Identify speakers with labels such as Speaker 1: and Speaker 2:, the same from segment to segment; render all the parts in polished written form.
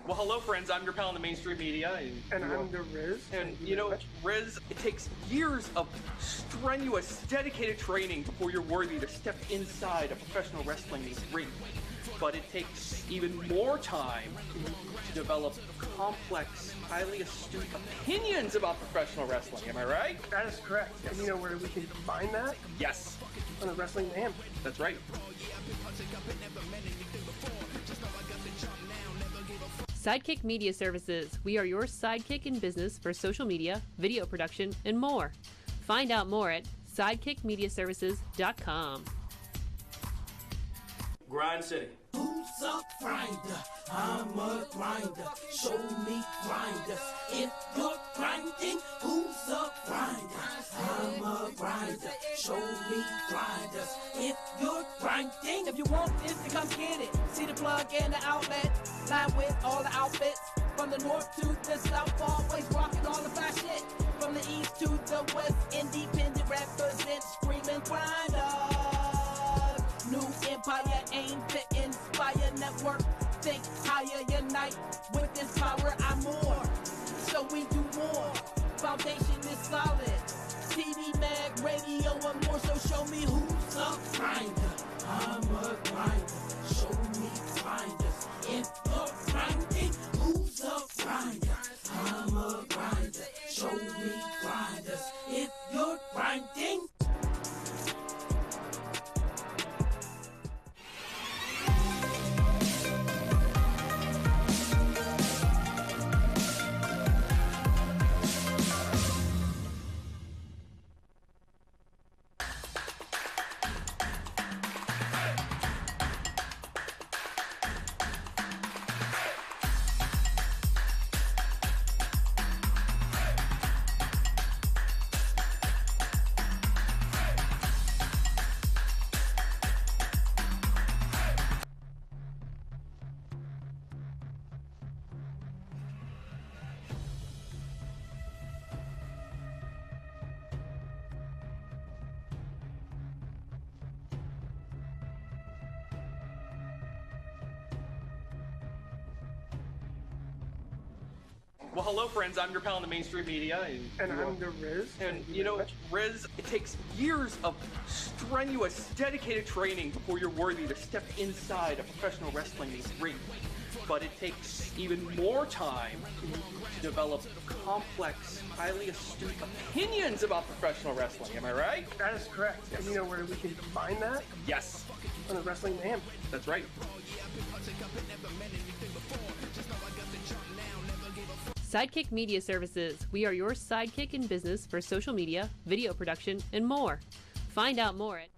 Speaker 1: Well, hello, friends. I'm your pal in the mainstream media.
Speaker 2: And I'm the Riz.
Speaker 1: And, you know, Riz, it takes years of strenuous, dedicated training before you're worthy to step inside a professional wrestling ring. But it takes even more time to develop complex, highly astute opinions about professional wrestling. Am I right?
Speaker 2: That is correct.
Speaker 1: Yes.
Speaker 2: And you know where we can find that?
Speaker 1: Yes.
Speaker 2: On the Wrestling Man.
Speaker 1: That's right.
Speaker 3: Sidekick Media Services. We are your sidekick in business for social media, video production, and more. Find out more at sidekickmediaservices.com.
Speaker 1: Grind City.
Speaker 4: Who's a grinder? I'm a grinder. Show me grinders. If you're grinding, who's a grinder? I'm a grinder. Show me grinders. If you're grinding,
Speaker 5: if you want this, then come get it. See the plug and the outlet. Line with all the outfits. From the north to the south, always rocking all the fly shit. From the east to the west, independent represent, screaming grinders. New empire aim to inspire, network, think higher, unite. With this power, I'm more. So we do more. Foundation is solid. TV, mag, radio, and more. So show me who's a grinder. I'm a grinder. Show me grinders. If you're grinding, who's a grinder? I'm a grinder. Show me grinders. If you're grinding.
Speaker 1: Well, hello, friends. I'm your pal in the mainstream media.
Speaker 2: And I'm the Riz.
Speaker 1: And, you know, Riz, it takes years of strenuous, dedicated training before you're worthy to step inside a professional wrestling ring. But it takes even more time to develop complex, highly astute opinions about professional wrestling. Am I right?
Speaker 2: That is correct.
Speaker 1: Yes.
Speaker 2: And you know where we can find that?
Speaker 1: Yes.
Speaker 2: On the Wrestling Man.
Speaker 1: That's right.
Speaker 3: Sidekick Media Services. We are your sidekick in business for social media, video production, and more. Find out more at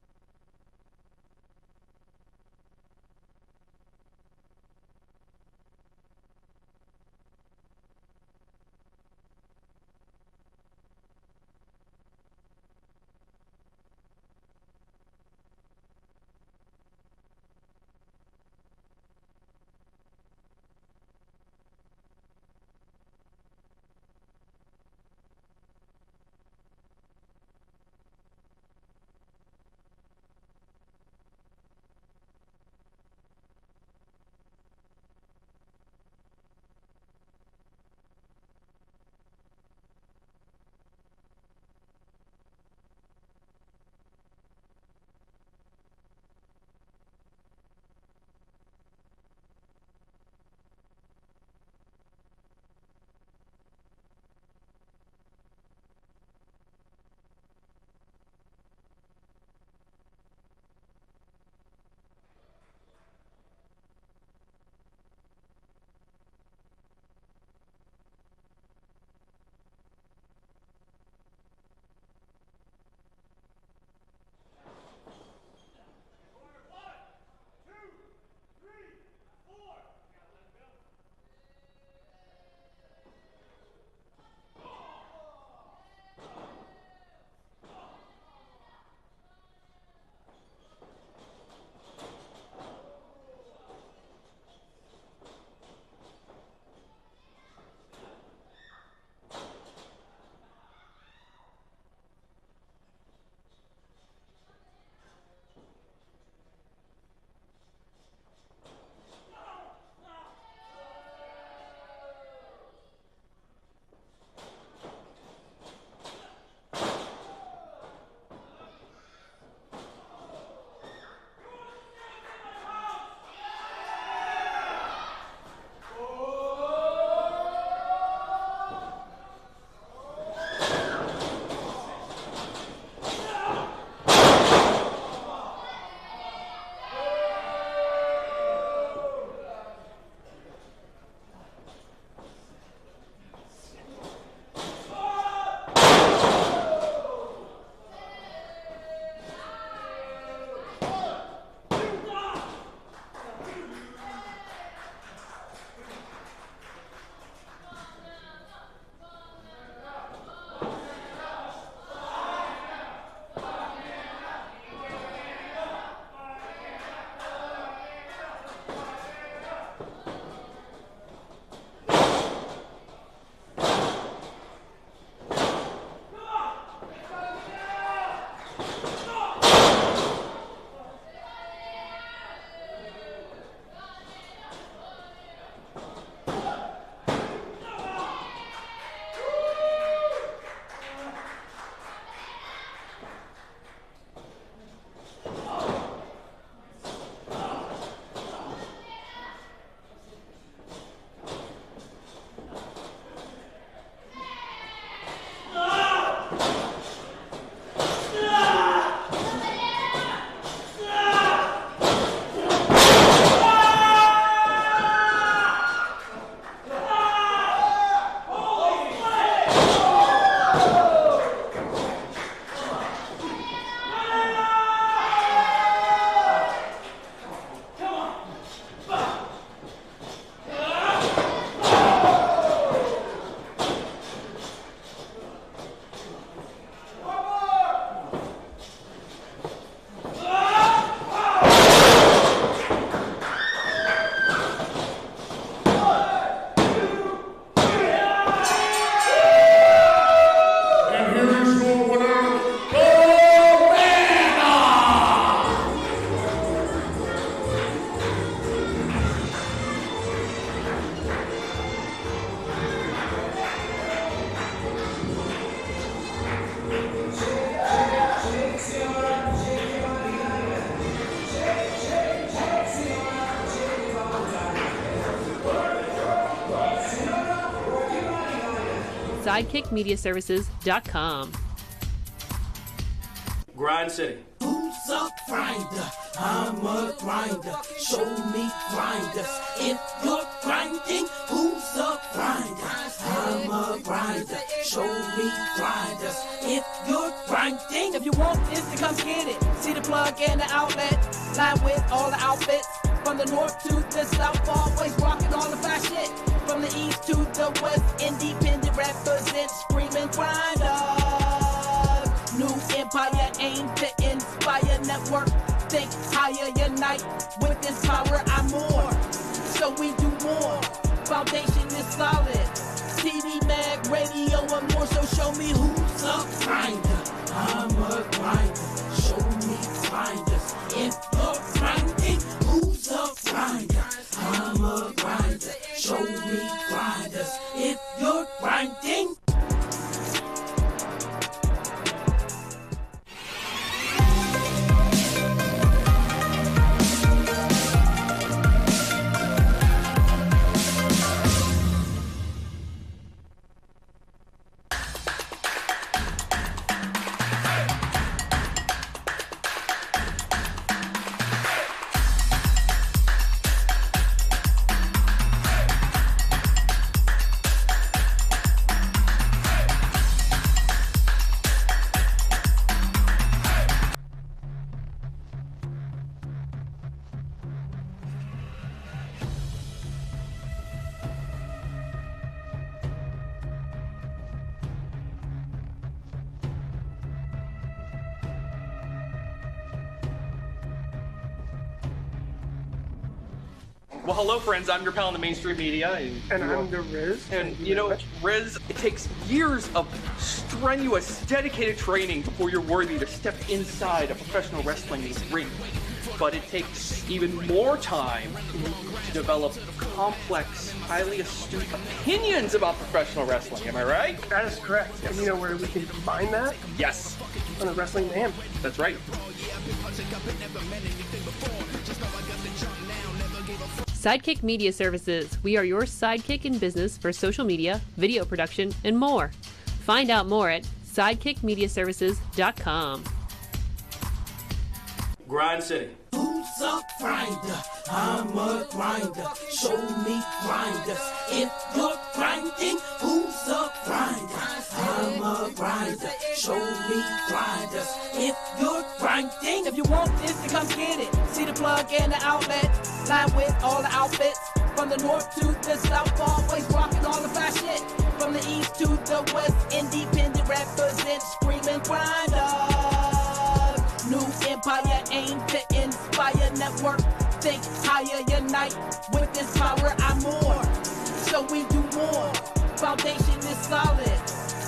Speaker 3: sidekickmediaservices.com.
Speaker 6: Grind City.
Speaker 4: Who's a grinder? I'm a grinder. Show me grinders. If you're grinding, who's a grinder? I'm a grinder. Show me grinders. If you're grinding,
Speaker 5: If you want this, then come get it. See the plug and the outlet. Line with all the outfits. From the north to the south, always rocking all the fast shit. From the east to the west, independent represent, screaming grinders. New empire aimed to inspire network. Think higher, unite. With this power, I'm more. So we do more. Foundation is solid. TV, mag, radio, and more. So show me who's
Speaker 4: a grinder. I'm a grinder. Show me grinders. If you're grinding, who's a grinder? I'm a grinder. Show me grinders. If you're grinding.
Speaker 1: Well, hello, friends. I'm your pal in the mainstream media.
Speaker 2: And I'm the Riz.
Speaker 1: And, you know, Riz, it takes years of strenuous, dedicated training before you're worthy to step inside a professional wrestling ring. But it takes even more time to develop complex, highly astute opinions about professional wrestling. Am I right?
Speaker 2: That is correct.
Speaker 1: Yes.
Speaker 2: And you know where we can combine that?
Speaker 1: Yes.
Speaker 2: On the Wrestling Mayhem.
Speaker 1: That's right.
Speaker 3: Sidekick Media Services. We are your sidekick in business for social media, video production, and more. Find out more at sidekickmediaservices.com.
Speaker 6: Grind City.
Speaker 4: Who's a grinder? I'm a grinder. Show me grinders. If you're grinding, who's a grinder? I'm a grinder. Show me grinders. If you're grinding.
Speaker 5: If you want this, then come get it. See the plug and the outlet. Line with all the outfits. From the north to the south, always rocking all the fast shit. From the east to the west, independent represent, screaming grinders. New empire aimed to inspire network. Think higher, unite. With this power, I'm more. So we do more. Foundation is solid.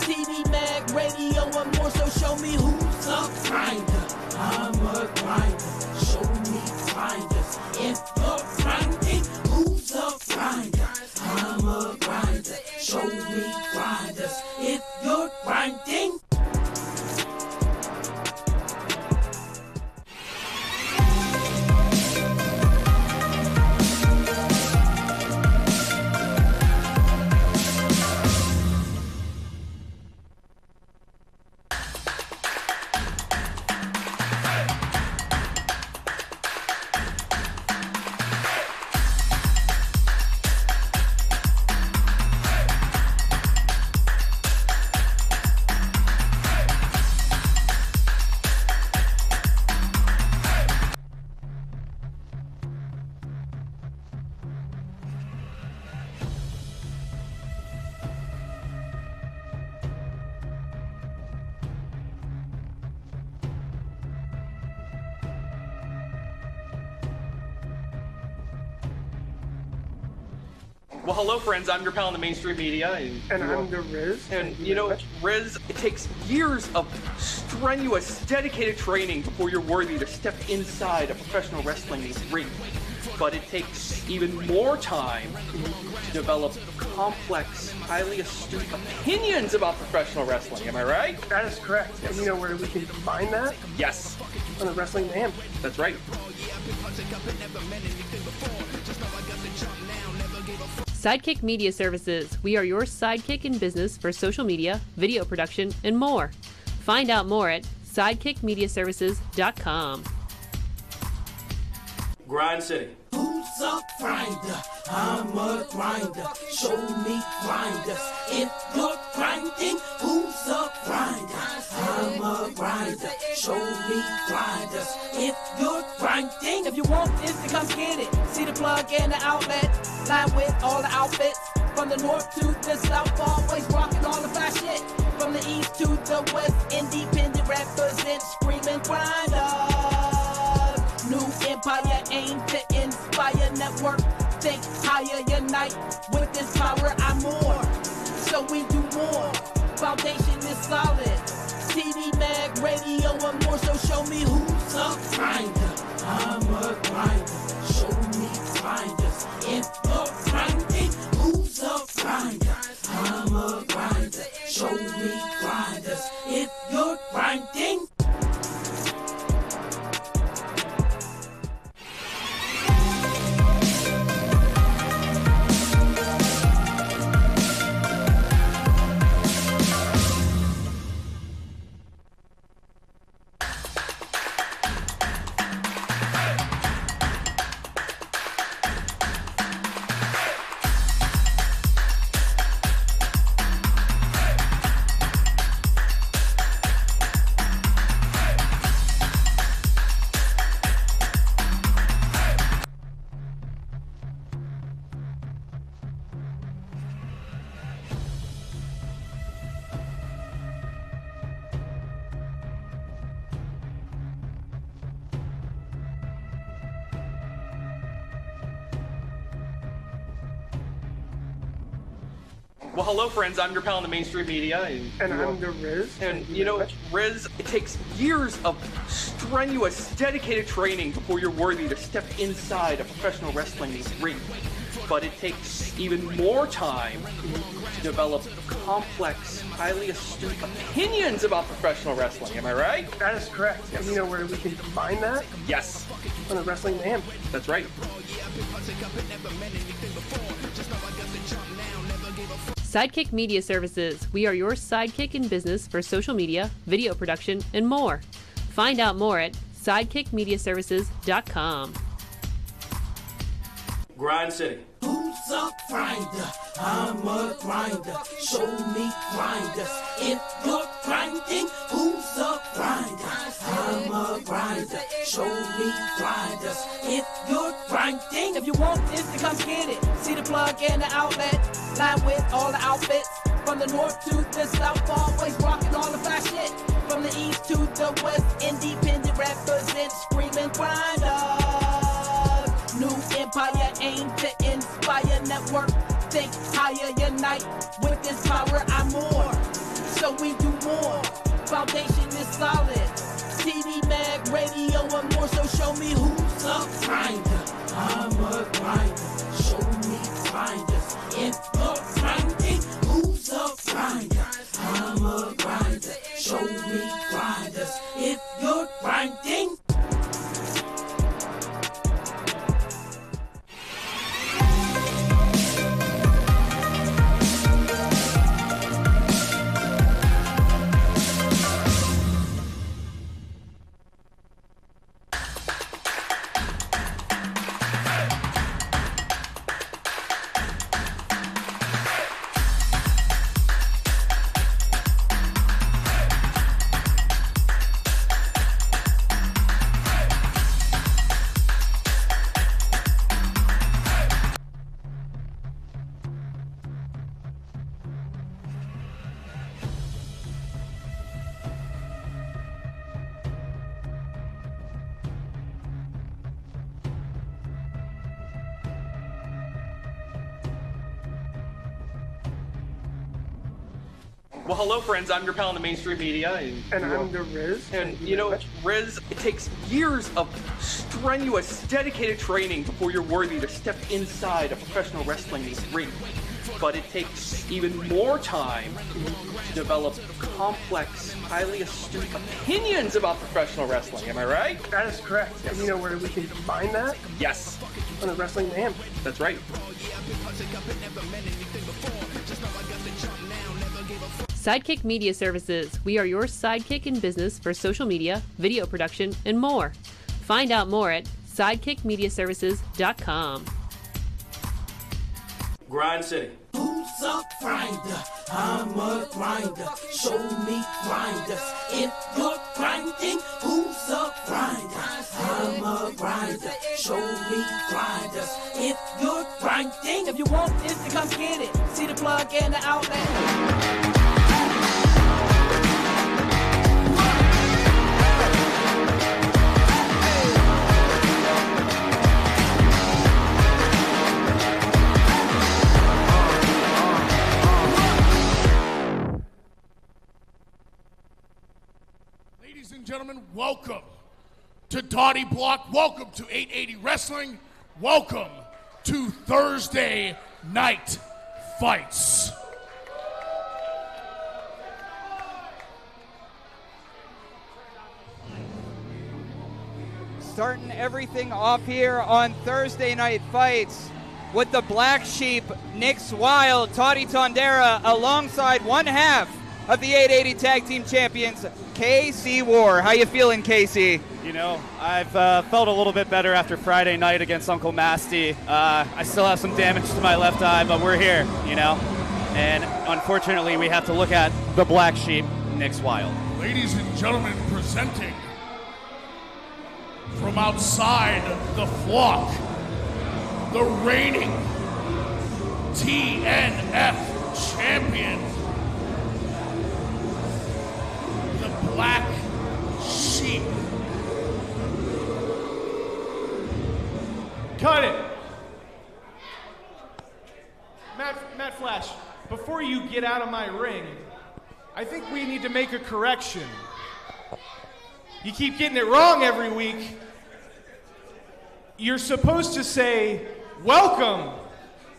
Speaker 5: TV, mag, radio, and more. So show me who's
Speaker 4: a grinder. I'm a grinder. Show me grinders. If you're grinding, who's a grinder? I'm a grinder. Show me grinders. If you're grinding.
Speaker 1: Well, hello, friends. I'm your pal in the mainstream media.
Speaker 2: And I'm the Riz.
Speaker 1: And, you know, Riz, it takes years of strenuous, dedicated training before you're worthy to step inside a professional wrestling ring. But it takes even more time to develop complex, highly astute opinions about professional wrestling. Am I right?
Speaker 2: That is correct.
Speaker 1: Yes.
Speaker 2: And you know where we can combine that?
Speaker 1: Yes.
Speaker 2: On the Wrestling Mayhem.
Speaker 1: That's right.
Speaker 3: Sidekick Media Services. We are your sidekick in business for social media, video production, and more. Find out more at sidekickmediaservices.com.
Speaker 6: Grind City.
Speaker 4: Who's a grinder? I'm a grinder. Show me grinders. If you're grinding, who's a grinder? I'm a grinder. Show me grinders. If you're grinding,
Speaker 5: If you want this, then come get it. See the plug and the outlet. Line with all the outfits. From the north to the south, always rocking all the fly shit. From the east to the west, independent represent, screaming grinders. New empire aimed to inspire network. Think higher, unite. With this power, I'm more. So we do more. Foundation is solid. TV, mag, radio, and more. So show me who's
Speaker 4: a grinder. I'm a grinder. Show me grinders. If you're grinding, who's a grinder? I'm a grinder. Show me grinders. If you're grinding.
Speaker 1: Well, hello, friends. I'm your pal in the mainstream media.
Speaker 2: And I'm the Riz.
Speaker 1: And, you know, Riz, it takes years of strenuous, dedicated training before you're worthy to step inside a professional wrestling ring. But it takes even more time to develop complex, highly astute opinions about professional wrestling. Am I right?
Speaker 2: That is correct. And you know where we can combine that?
Speaker 1: Yes.
Speaker 2: On the Wrestling Mayhem.
Speaker 1: That's right.
Speaker 3: Sidekick Media Services. We are your sidekick in business for social media, video production, and more. Find out more at sidekickmediaservices.com.
Speaker 6: Grind City.
Speaker 4: Who's a grinder? I'm a grinder. Show me grinders. If you're grinding, who's a grinder? I'm a grinder. Show me grinders. If you're grinding.
Speaker 5: If you want this, then come get it. See the plug and the outlet. Line with all the outfits. From the north to the south, always rocking all the fly shit. From the east to the west, independent represent, screaming grinders. New empire aimed to inspire network. Think higher, unite. With this power, I'm more. So we do more. Foundation is solid. TV, mag, radio, and more. So show me who's
Speaker 4: a grinder. I'm a grinder. Show me grinders. If you're grinding, who's a grinder? I'm a grinder. Show me grinders. If you're grinding.
Speaker 1: Well, hello, friends. I'm your pal in the mainstream media.
Speaker 2: And I'm the Riz.
Speaker 1: And, you know, Riz, it takes years of strenuous, dedicated training before you're worthy to step inside a professional wrestling ring. But it takes even more time to develop complex, highly astute opinions about professional wrestling. Am I right?
Speaker 2: That is correct. And you know where we can combine that?
Speaker 1: Yes.
Speaker 2: on the Wrestling Mayhem.
Speaker 1: That's right.
Speaker 3: Sidekick Media Services. We are your sidekick in business for social media, video production, and more. Find out more at sidekickmediaservices.com.
Speaker 6: Grind City.
Speaker 4: Who's a grinder? I'm a grinder. Show me grinders. If you're grinding, who's a grinder? I'm a grinder. Show me grinders. If you're grinding,
Speaker 5: If you want it, then come get it. See the plug and the outlet.
Speaker 7: Ladies and gentlemen, welcome to Dottie Block. Welcome to 880 Wrestling. Welcome to Thursday Night Fights.
Speaker 8: Starting everything off here on Thursday Night Fights with the Black Sheep, Nix Wild, Toddy Tondera, alongside one half of the 880 Tag Team Champions, KC War. How you feeling, KC?
Speaker 9: You know, I've felt a little bit better after Friday night against Uncle Masty. I still have some damage to my left eye, but we're here, you know. And unfortunately, we have to look at the Black Sheep, Nix Wild.
Speaker 7: Ladies and gentlemen, presenting from outside the flock, the reigning TNF champion, the Black Sheep.
Speaker 10: Cut it! Matt Flash, before you get out of my ring, I think we need to make a correction. You keep getting it wrong every week. You're supposed to say, welcome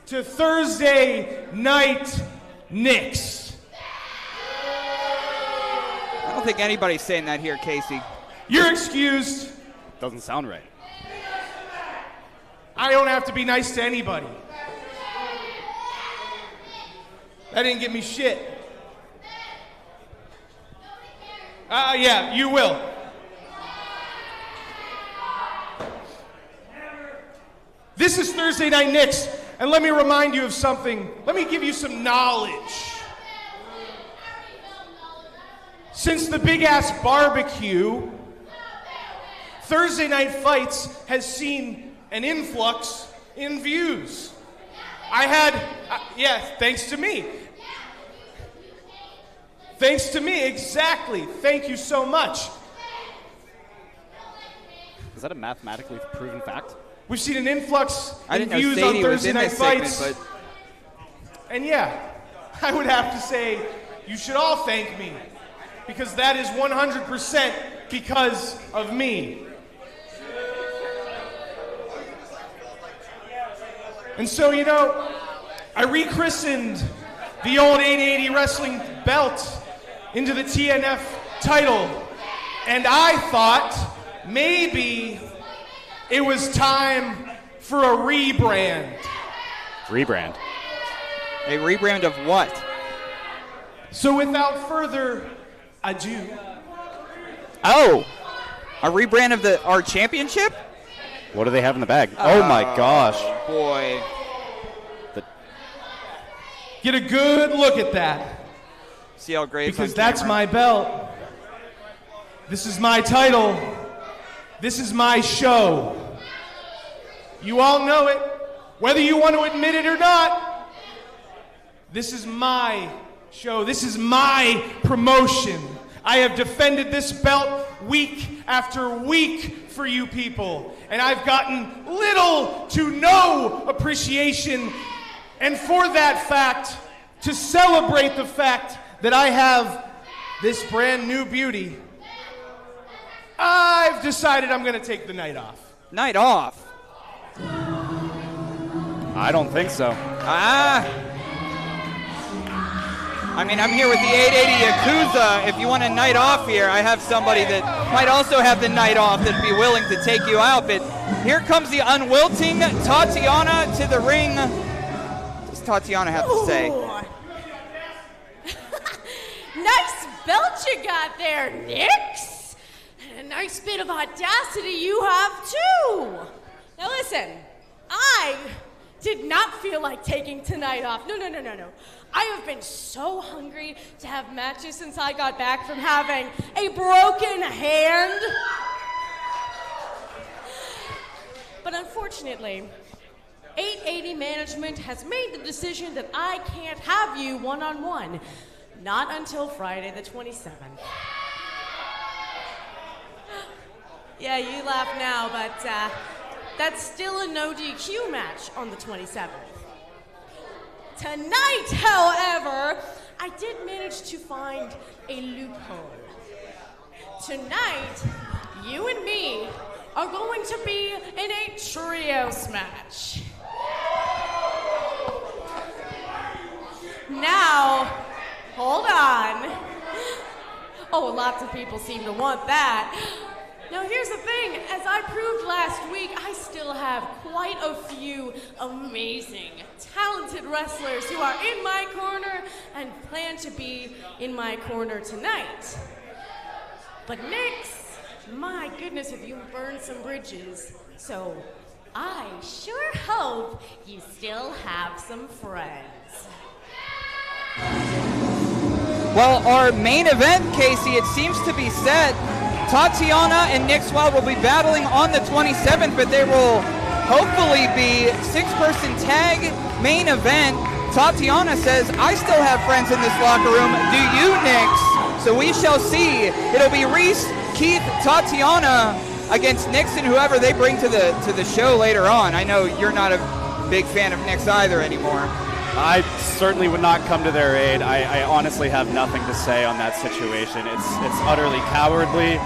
Speaker 10: to Thursday Night Knicks.
Speaker 8: I don't think anybody's saying that here, Casey.
Speaker 10: You're excused.
Speaker 9: Doesn't sound right.
Speaker 10: I don't have to be nice to anybody. That didn't get me shit. Yeah, you will. This is Thursday Night Knicks, and let me remind you of something. Let me give you some knowledge. Since the Big Ass Barbecue, Thursday Night Fights has seen an influx in views. Thanks to me. Thanks to me, exactly. Thank you so much.
Speaker 9: Is that a mathematically proven fact?
Speaker 10: We've seen an influx in
Speaker 8: didn't know
Speaker 10: views
Speaker 8: Sadie
Speaker 10: on
Speaker 8: was
Speaker 10: Thursday
Speaker 8: in
Speaker 10: Night
Speaker 8: this
Speaker 10: Fights.
Speaker 8: segment, but
Speaker 10: And yeah, I would have to say you should all thank me, because that is 100% because of me. And so, you know, I rechristened the old 880 wrestling belt into the TNF title, and I thought maybe it was time for a rebrand.
Speaker 9: Rebrand.
Speaker 8: a rebrand of what?
Speaker 10: So without further ado.
Speaker 8: Oh, a rebrand of our championship?
Speaker 9: What do they have in the bag? Oh my gosh.
Speaker 8: Boy.
Speaker 10: Get a good look at that.
Speaker 8: See how great
Speaker 10: Because that's my belt. This is my title. This is my show. You all know it, whether you want to admit it or not. This is my show. This is my promotion. I have defended this belt week after week for you people, and I've gotten little to no appreciation. And for that fact, to celebrate the fact that I have this brand new beauty, I've decided I'm going to take the night off.
Speaker 8: Night off?
Speaker 9: I don't think so.
Speaker 8: I mean, I'm here with the 880 Yakuza. If you want a night off here, I have somebody that might also have the night off that'd be willing to take you out. But here comes the Unwitting Tatiana to the ring. What does Tatiana have to say?
Speaker 6: Nice belt you got there, Nix. And a nice bit of audacity you have, too. Now listen, I did not feel like taking tonight off. No. I have been so hungry to have matches since I got back from having a broken hand. But unfortunately, 880 management has made the decision that I can't have you one-on-one. Not until Friday the 27th. Yeah, you laugh now, but that's still a no DQ match on the 27th. Tonight, however, I did manage to find a loophole. Tonight, you and me are going to be in a trios match. Now, hold on. Oh, lots of people seem to want that. Now, here's the thing. As I proved last week, I still have quite a few amazing, talented wrestlers who are in my corner and plan to be in my corner tonight. But Nix, my goodness, have you burned some bridges. So I sure hope you still have some friends.
Speaker 8: Well, our main event, Casey, it seems to be set. Tatiana and Nix Wild will be battling on the 27th, but there will hopefully be six-person tag main event. Tatiana says, I still have friends in this locker room. Do you, Nix? So we shall see. It'll be Reese, Keith, Tatiana against Nix and whoever they bring to the show later on. I know you're not a big fan of Nix either anymore.
Speaker 9: I certainly would not come to their aid. I honestly have nothing to say on that situation. It's utterly cowardly,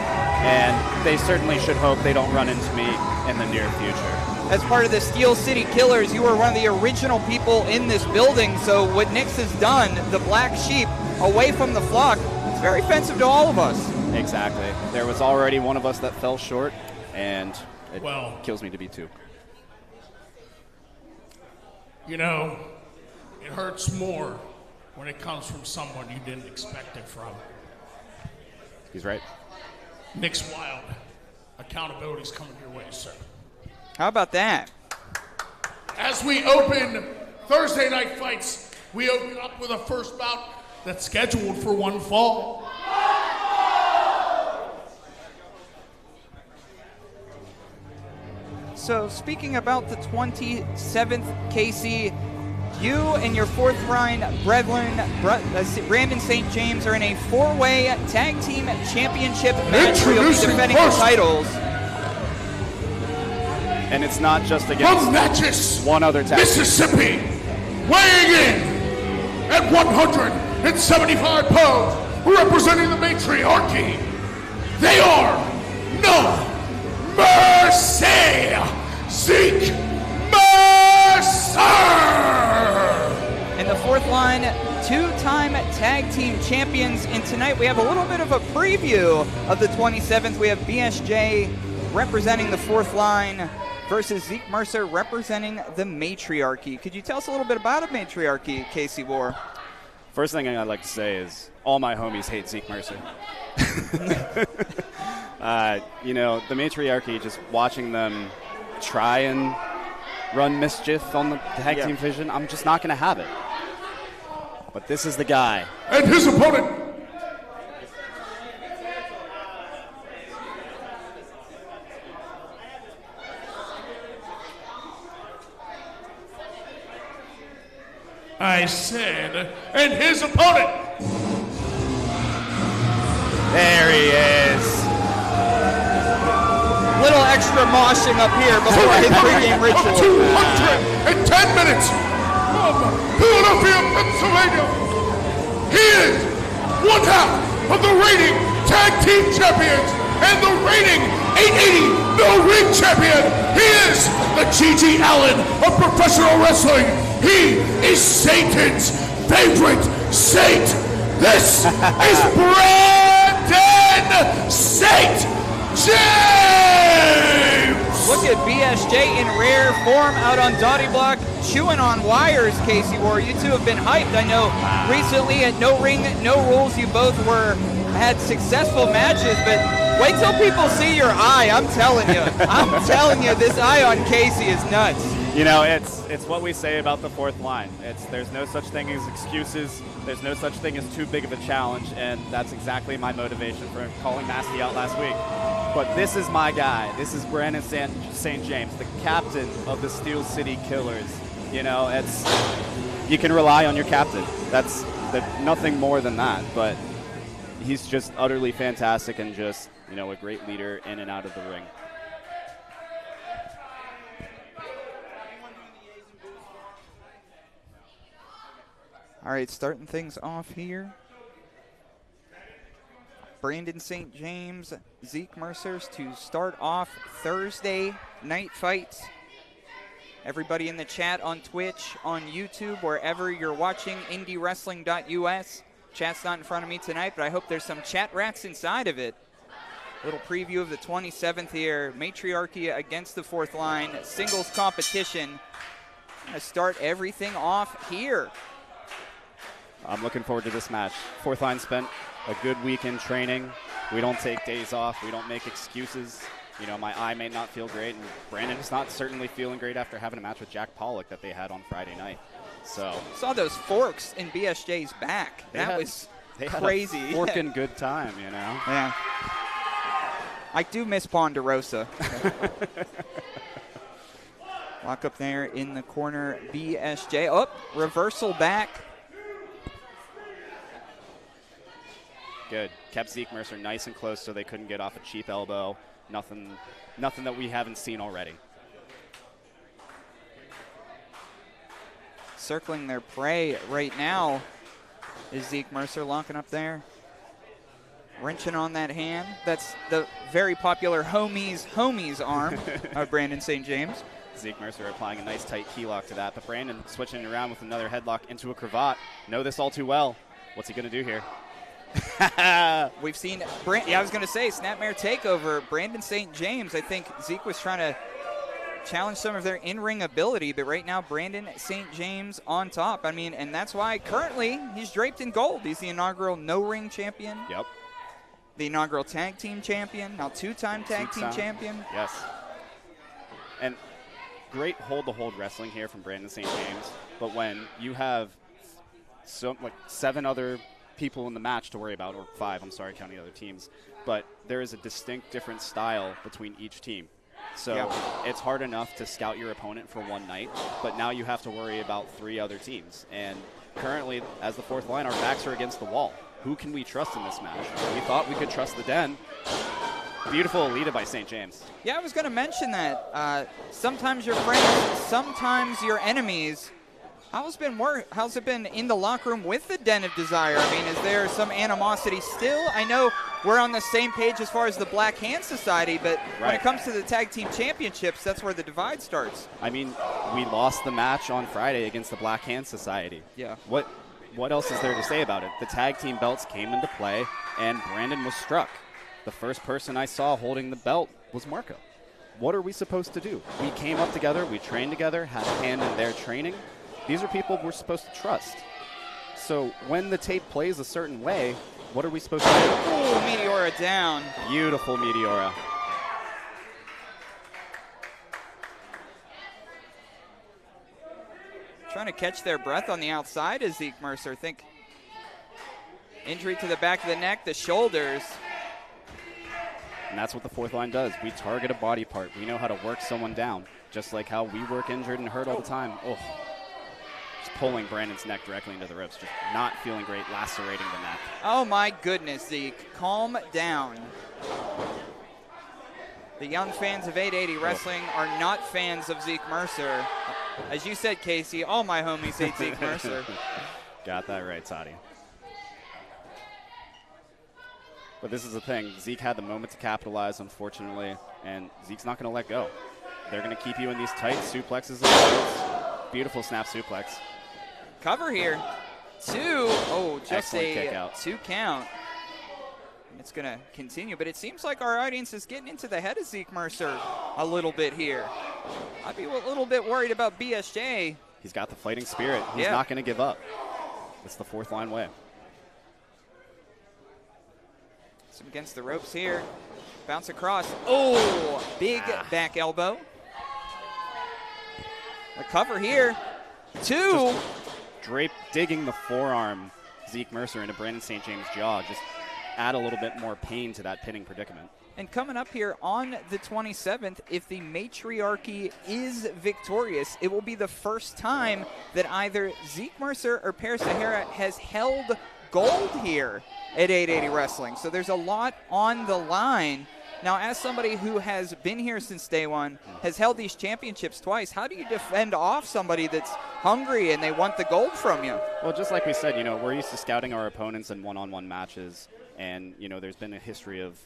Speaker 9: and they certainly should hope they don't run into me in the near future.
Speaker 8: As part of the Steel City Killers, you were one of the original people in this building, so what Nix has done, the black sheep, away from the flock, it's very offensive to all of us.
Speaker 9: Exactly. There was already one of us that fell short, and it kills me to be two.
Speaker 7: You know, it hurts more when it comes from someone you didn't expect it from.
Speaker 9: He's right.
Speaker 7: Nix Wild, accountability's coming your way, sir.
Speaker 8: How about that?
Speaker 7: As we open Thursday night fights, we open up with a first bout that's scheduled for one fall.
Speaker 8: So speaking about the 27th, Casey, you and your fourth line brethren, Brandon St. James, are in a four-way tag team championship match. You'll be defending the titles.
Speaker 9: And it's not just against
Speaker 7: Natchez,
Speaker 9: one other tag
Speaker 7: Mississippi, weighing in at 175 pounds, representing the matriarchy. They are no Mercer, Zeke, Mercer.
Speaker 8: And the fourth line, two-time tag team champions. And tonight we have a little bit of a preview of the 27th. We have BSJ representing the fourth line versus Zeke Mercer representing the matriarchy. Could you tell us a little bit about a matriarchy, Casey War?
Speaker 9: First thing I'd like to say is all my homies hate Zeke Mercer. You know, the matriarchy, just watching them try and run mischief on the tag team division, I'm just not going to have it. But this is the guy.
Speaker 7: And his opponent. I said, and his opponent.
Speaker 8: There he is. Little extra moshing up here before his pregame ritual.
Speaker 7: 210 minutes from Philadelphia, Pennsylvania. He is one half of the reigning tag team champions and the reigning 880 no ring champion. He is the G.G. Allen of professional wrestling. He is Satan's favorite saint. This is Brandon St. James!
Speaker 8: Look at BSJ in rare form out on Dottie Block, chewing on wires, Casey War. You two have been hyped. I know recently at No Ring, No Rules, you both had successful matches, but wait till people see your eye. I'm telling you. I'm telling you, this eye on Casey is nuts.
Speaker 9: You know, it's what we say about the fourth line. There's no such thing as excuses. There's no such thing as too big of a challenge, and that's exactly my motivation for calling Masty out last week. But this is my guy. This is Brandon St. James, the captain of the Steel City Killers. You know, you can rely on your captain. That's nothing more than that. But he's just utterly fantastic and just, you know, a great leader in and out of the ring.
Speaker 8: All right, starting things off here. Brandon St. James, Zeke Mercers to start off Thursday night fights. Everybody in the chat on Twitch, on YouTube, wherever you're watching, IndyWrestling.us. Chat's not in front of me tonight, but I hope there's some chat rats inside of it. A little preview of the 27th here. Matriarchy against the fourth line. Singles competition. Gonna start everything off here.
Speaker 9: I'm looking forward to this match. Fourth line spent a good week in training. We don't take days off. We don't make excuses. You know, my eye may not feel great, and Brandon is not certainly feeling great after having a match with Jack Pollock that they had on Friday night. So
Speaker 8: saw those forks in BSJ's back. That was crazy.
Speaker 9: Had a forking good time, you know.
Speaker 8: Yeah. I do miss Ponderosa. Lock up there in the corner, BSJ. Oh, reversal back.
Speaker 9: Good. Kept Zeke Mercer nice and close so they couldn't get off a cheap elbow. Nothing that we haven't seen already.
Speaker 8: Circling their prey right now is Zeke Mercer, locking up there. Wrenching on that hand. That's the very popular homies arm of Brandon St. James.
Speaker 9: Zeke Mercer applying a nice tight key lock to that, but Brandon switching around with another headlock into a cravat. Know this all too well. What's he going to do here?
Speaker 8: We've seen, I was going to say, Snapmare takeover. Brandon St. James, I think Zeke was trying to challenge some of their in-ring ability, but right now Brandon St. James on top. I mean, and that's why currently he's draped in gold. He's the inaugural no-ring champion.
Speaker 9: Yep.
Speaker 8: The inaugural tag team champion, now two-time tag team champion.
Speaker 9: Yes. And great hold-to-hold wrestling here from Brandon St. James, but when you have 7 other people in the match to worry about, or 5, I'm sorry, counting other teams, but there is a distinct different style between each team. So it's hard enough to scout your opponent for one night, but now you have to worry about 3 other teams. And currently, as the fourth line, our backs are against the wall. Who can we trust in this match? We thought we could trust the Den. Beautiful Alita by St. James.
Speaker 8: Yeah, I was going to mention that. Sometimes your friends, sometimes your enemies. How's it been in the locker room with the Den of Desire? I mean, is there some animosity still? I know we're on the same page as far as the Black Hand Society, but when it comes to the tag team championships, that's where the divide starts.
Speaker 9: I mean, we lost the match on Friday against the Black Hand Society.
Speaker 8: Yeah.
Speaker 9: What else is there to say about it? The tag team belts came into play, and Brandon was struck. The first person I saw holding the belt was Marco. What are we supposed to do? We came up together, we trained together, had a hand in their training. These are people we're supposed to trust. So when the tape plays a certain way, what are we supposed to do?
Speaker 8: Ooh, Meteora down.
Speaker 9: Beautiful Meteora.
Speaker 8: Trying to catch their breath on the outside is Zeke Mercer. Think injury to the back of the neck, the shoulders.
Speaker 9: And that's what the fourth line does. We target a body part. We know how to work someone down, just like how we work injured and hurt all the time. Oh. Just pulling Brandon's neck directly into the ropes, just not feeling great, lacerating the neck.
Speaker 8: Oh my goodness, Zeke. Calm down. The young fans of 880 Wrestling are not fans of Zeke Mercer. As you said, Casey, all my homies hate Zeke Mercer.
Speaker 9: Got that right, Tati. But this is the thing. Zeke had the moment to capitalize, unfortunately, and Zeke's not going to let go. They're going to keep you in these tight suplexes. Beautiful snap suplex.
Speaker 8: Cover here. 2. Oh, just
Speaker 9: Excellent kick
Speaker 8: a
Speaker 9: out.
Speaker 8: 2 count. It's going to continue, but it seems like our audience is getting into the head of Zeke Mercer a little bit here. I'd be a little bit worried about BSJ.
Speaker 9: He's got the fighting spirit. He's not going to give up. It's the fourth line way.
Speaker 8: Some against the ropes here. Bounce across. Oh, big back elbow. The cover here. 2.
Speaker 9: Drape digging the forearm, Zeke Mercer into Brandon St. James' jaw. Just add a little bit more pain to that pinning predicament.
Speaker 8: And coming up here on the 27th, if the matriarchy is victorious, it will be the first time that either Zeke Mercer or Per Sahara has held gold here at 880 Wrestling. So there's a lot on the line. Now, as somebody who has been here since day one, has held these championships twice, how do you defend off somebody that's hungry and they want the gold from you?
Speaker 9: Well, just like we said, we're used to scouting our opponents in one-on-one matches. And, there's been a history of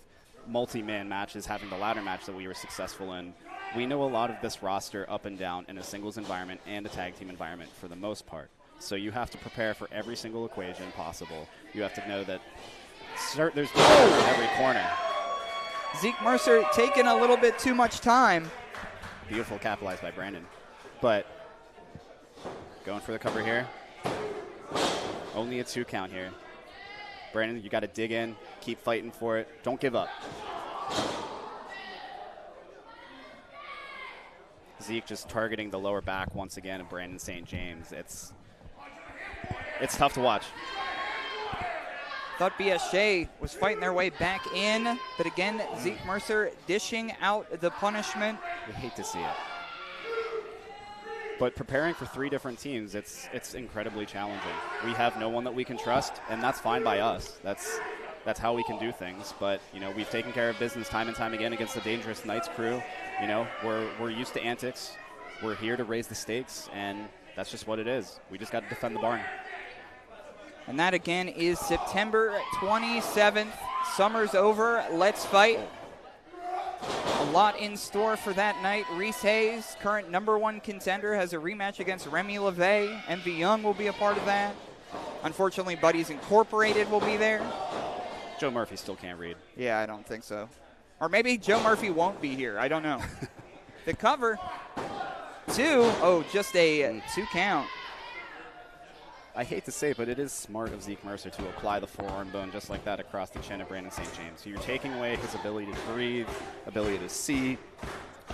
Speaker 9: multi-man matches, having the ladder match that we were successful in. We know a lot of this roster up and down in a singles environment and a tag team environment for the most part. So you have to prepare for every single equation possible. You have to know that there's gold in every corner.
Speaker 8: Zeke Mercer taking a little bit too much time.
Speaker 9: Beautiful capitalized by Brandon. But going for the cover here. Only a 2 count here. Brandon, you got to dig in, keep fighting for it. Don't give up. Zeke just targeting the lower back once again of Brandon St. James. It's tough to watch.
Speaker 8: Thought BSJ was fighting their way back in, but again, Zeke Mercer dishing out the punishment.
Speaker 9: We hate to see it. But preparing for 3 different teams, it's incredibly challenging. We have no one that we can trust, and that's fine by us. That's how we can do things. But we've taken care of business time and time again against the Dangerous Knights crew. We're used to antics. We're here to raise the stakes, and that's just what it is. We just got to defend the barn.
Speaker 8: And that again is September 27th. Summer's over. Let's fight. A lot in store for that night. Reese Hayes, current #1 contender, has a rematch against Remy LeVay. MV Young will be a part of that. Unfortunately, Buddies Incorporated will be there.
Speaker 9: Joe Murphy still can't read.
Speaker 8: Yeah, I don't think so. Or maybe Joe Murphy won't be here. I don't know. The cover. 2. Oh, just a 2 count.
Speaker 9: I hate to say it, but it is smart of Zeke Mercer to apply the forearm bone just like that across the chin of Brandon St. James. So you're taking away his ability to breathe, ability to see,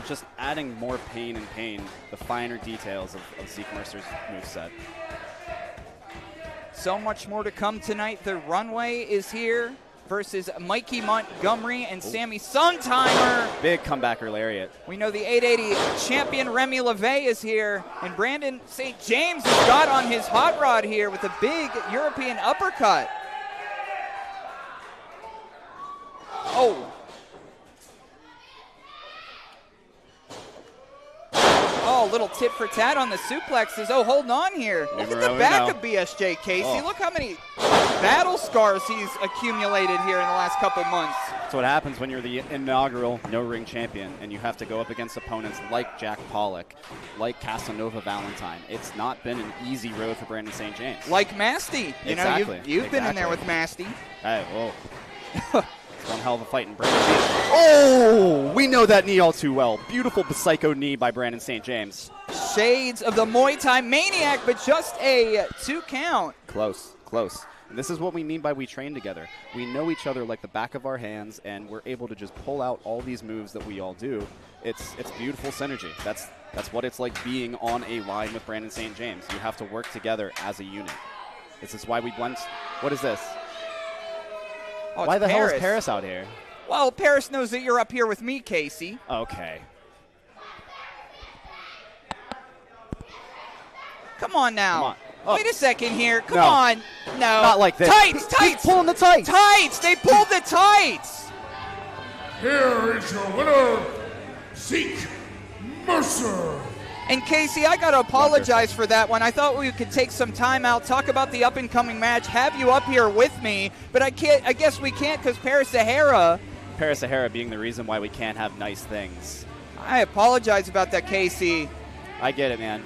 Speaker 9: just adding more pain and pain, the finer details of Zeke Mercer's moveset.
Speaker 8: So much more to come tonight. The Runway is here versus Mikey Montgomery and Sammy Suntheimer.
Speaker 9: Big comebacker lariat.
Speaker 8: We know the 880 champion Remy LeVay is here, and Brandon St. James has got on his hot rod here with a big European uppercut. Oh. Oh, little tit for tat on the suplexes. Oh, holding on here. Look at the back of BSJ, Casey.
Speaker 9: Oh.
Speaker 8: Look how many battle scars he's accumulated here in the last couple months.
Speaker 9: That's what happens when you're the inaugural no-ring champion and you have to go up against opponents like Jack Pollock, like Casanova Valentine. It's not been an easy road for Brandon St. James.
Speaker 8: Like Masty.
Speaker 9: Exactly.
Speaker 8: You've been in there with Masty.
Speaker 9: Hey, whoa. It's one hell of a fight in Brandon. Oh, we know that knee all too well. Beautiful psycho knee by Brandon St. James.
Speaker 8: Shades of the Muay Thai maniac, but just a 2 count.
Speaker 9: Close, close. And this is what we mean by we train together. We know each other like the back of our hands, and we're able to just pull out all these moves that we all do. It's beautiful synergy. That's what it's like being on a line with Brandon St. James. You have to work together as a unit. This is why we went. What is this?
Speaker 8: Oh,
Speaker 9: why the hell is Paris out here?
Speaker 8: Well, Paris knows that you're up here with me, Casey.
Speaker 9: Okay.
Speaker 8: Come on now.
Speaker 9: Come on. Oh.
Speaker 8: Wait a second here. Come
Speaker 9: No.
Speaker 8: on. No.
Speaker 9: Not like this.
Speaker 8: Tights, tights.
Speaker 9: He's pulling the tights.
Speaker 8: Tights. They pulled the tights.
Speaker 7: Here is your winner, Zeke Mercer.
Speaker 8: And Casey, I got to apologize for that one. I thought we could take some time out, talk about the up-and-coming match, have you up here with me, but I guess we can't because Paris Sahara
Speaker 9: being the reason why we can't have nice things.
Speaker 8: I apologize about that, Casey.
Speaker 9: I get it, man.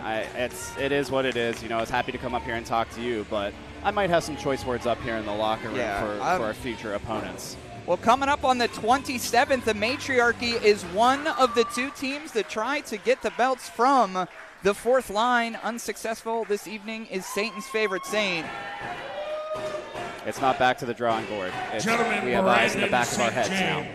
Speaker 9: It is what it is. I was happy to come up here and talk to you, but I might have some choice words up here in the locker room for our future opponents.
Speaker 8: Well, coming up on the 27th, the Matriarchy is one of the two teams that try to get the belts from the fourth line. Unsuccessful this evening is Satan's favorite Saint.
Speaker 9: It's not back to the drawing board. We have eyes in the back of our heads now.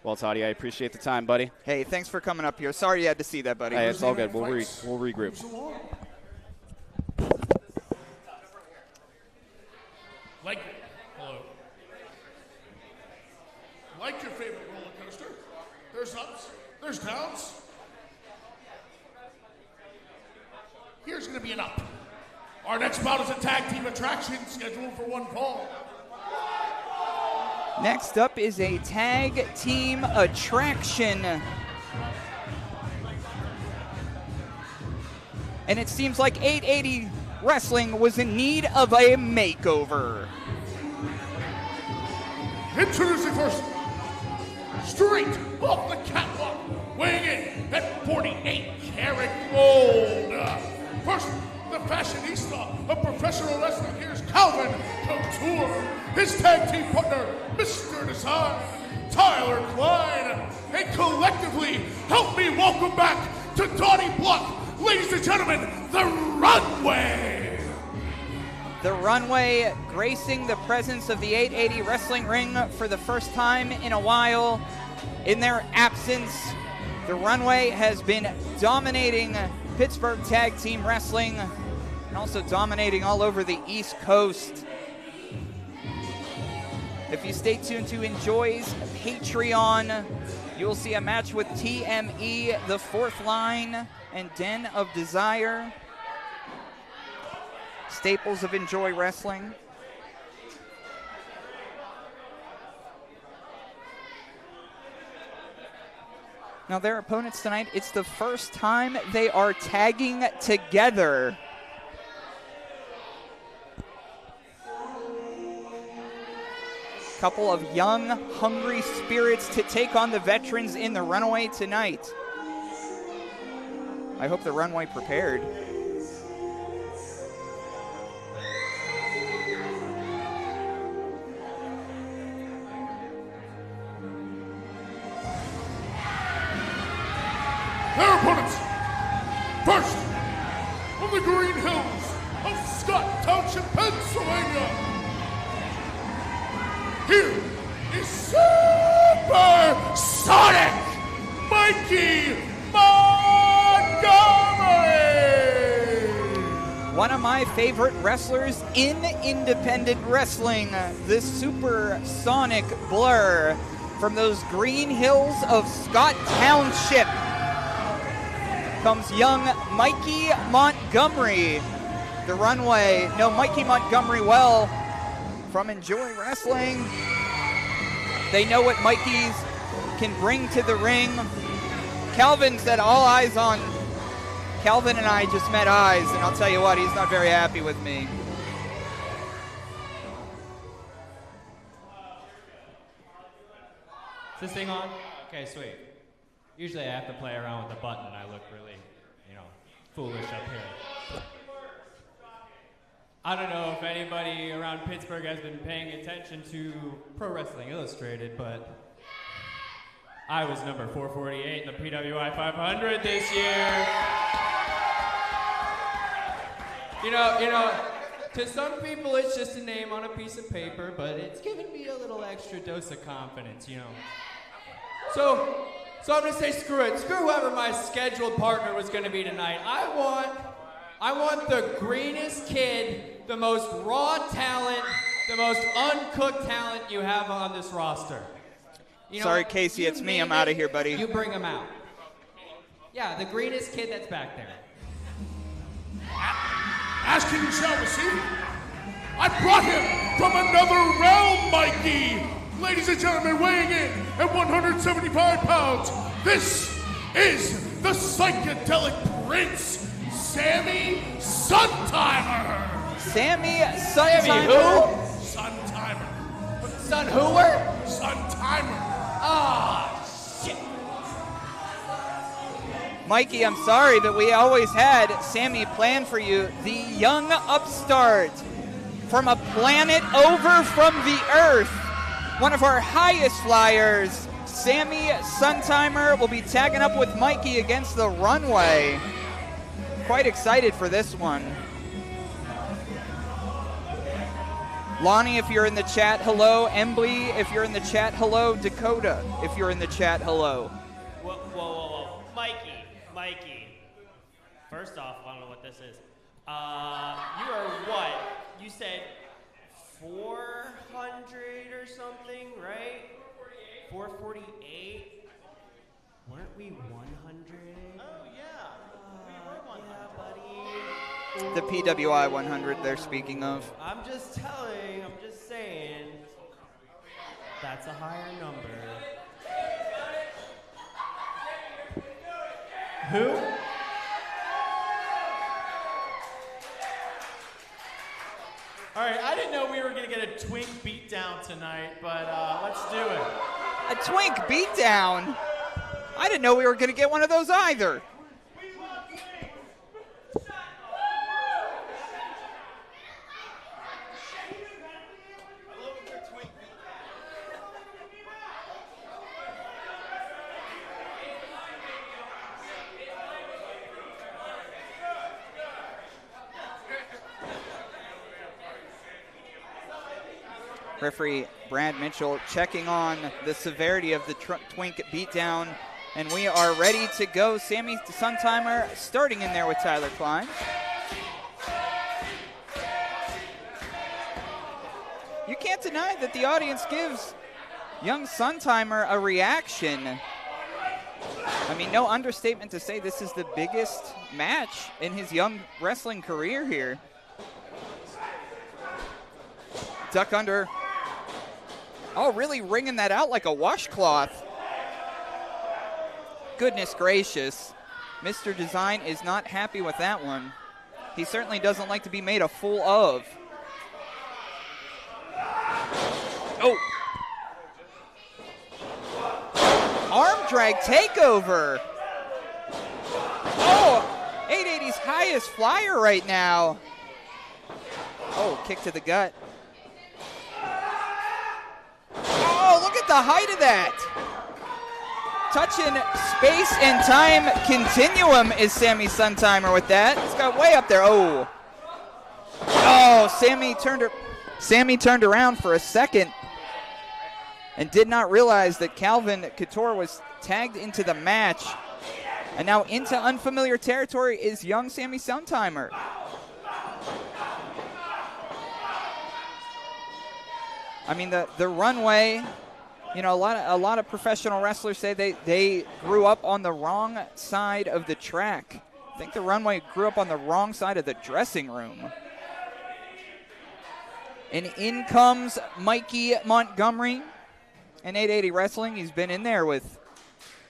Speaker 9: Well, Toddy, I appreciate the time, buddy.
Speaker 8: Hey, thanks for coming up here. Sorry you had to see that, buddy.
Speaker 9: Hey, it's all good. We'll regroup.
Speaker 7: Hello. Like your favorite roller coaster? There's ups, there's downs. Here's going to be an up. Our next bout is a tag team attraction scheduled for one fall.
Speaker 8: Next up is a tag team attraction. And it seems like 880 Wrestling was in need of a makeover.
Speaker 7: Introducing first, straight off the catwalk, weighing in at 48-karat gold. First, the fashionista of professional wrestling, here's Calvin Couture. His tag team partner, Mr. Design, Tyler Klein. And collectively, help me welcome back to Donnie Blunt, ladies and gentlemen, the Runway.
Speaker 8: The Runway gracing the presence of the 880 wrestling ring for the first time in a while. In their absence, the Runway has been dominating Pittsburgh tag team wrestling and also dominating all over the East Coast. If you stay tuned to Enjoy's Patreon, you will see a match with TME, the Fourth Line, and Den of Desire. Staples of Enjoy Wrestling. Now their opponents tonight, it's the first time they are tagging together. Couple of young, hungry spirits to take on the veterans in the Runway tonight. I hope the Runway prepared.
Speaker 7: Their opponents, first, from the Green Hills of Scott Township, Pennsylvania, here is Supersonic Mikey Montgomery.
Speaker 8: One of my favorite wrestlers in independent wrestling, the Supersonic Blur from those Green Hills of Scott Township. Comes young Mikey Montgomery. The Runway know Mikey Montgomery well from Enjoy Wrestling. They know what Mikey's can bring to the ring. Calvin said all eyes on Calvin, and I just met eyes, and I'll tell you what, he's not very happy with me.
Speaker 11: Is this thing on? Okay, sweet. Usually I have to play around with the button and I look really, foolish up here. I don't know if anybody around Pittsburgh has been paying attention to Pro Wrestling Illustrated, but I was number 448 in the PWI 500 this year. To some people it's just a name on a piece of paper, but it's given me a little extra dose of confidence, So I'm gonna say screw it. Screw whoever my scheduled partner was gonna be tonight. I want the greenest kid, the most raw talent, the most uncooked talent you have on this roster.
Speaker 8: Sorry, Casey, it's me. I'm out of here, buddy.
Speaker 11: You bring him out. Yeah, the greenest kid that's back there.
Speaker 7: Ask him, you shall receive. I brought him from another realm, Mikey. Ladies and gentlemen, weighing in at 175 pounds, this is the psychedelic prince, Sammy Suntheimer.
Speaker 8: Sammy Suntheimer?
Speaker 11: Sammy who?
Speaker 7: Suntheimer.
Speaker 11: Sun whoer?
Speaker 7: Suntheimer.
Speaker 11: Ah, shit.
Speaker 8: Mikey, I'm sorry, but we always had Sammy planned for you. The young upstart from a planet over from the Earth. One of our highest flyers, Sammy Suntheimer, will be tagging up with Mikey against the Runway. Quite excited for this one. Lonnie, if you're in the chat, hello. Embly, if you're in the chat, hello. Dakota, if you're in the chat, hello.
Speaker 12: Whoa. Mikey. First off, I don't know what this is. You are what? You said 400 or something, right? 448? Weren't we 100? Oh, yeah.
Speaker 8: The PWI 100 they're speaking of.
Speaker 12: I'm just saying, that's a higher number.
Speaker 11: Who? All right, I didn't know we were going to get a twink beatdown tonight, but let's do it.
Speaker 8: A twink beatdown? I didn't know we were going to get one of those either. Referee Brad Mitchell checking on the severity of the twink beatdown, and we are ready to go. Sammy Suntheimer starting in there with Tyler Klein. You can't deny that the audience gives young Suntheimer a reaction. I mean, no understatement to say this is the biggest match in his young wrestling career here. Duck under. Oh, really wringing that out like a washcloth. Goodness gracious. Mr. Design is not happy with that one. He certainly doesn't like to be made a fool of. Oh. Arm drag takeover. Oh, 880's highest flyer right now. Oh, kick to the gut. Oh, look at the height of that. Touching space and time continuum is Sammy Suntheimer with that. It's got way up there. Oh. Oh, Sammy turned around for a second and did not realize that Calvin Couture was tagged into the match. And now into unfamiliar territory is young Sammy Suntheimer. I mean, the Runway, you know, a lot of professional wrestlers say they grew up on the wrong side of the track. I think the Runway grew up on the wrong side of the dressing room. And in comes Mikey Montgomery in 880 Wrestling. He's been in there with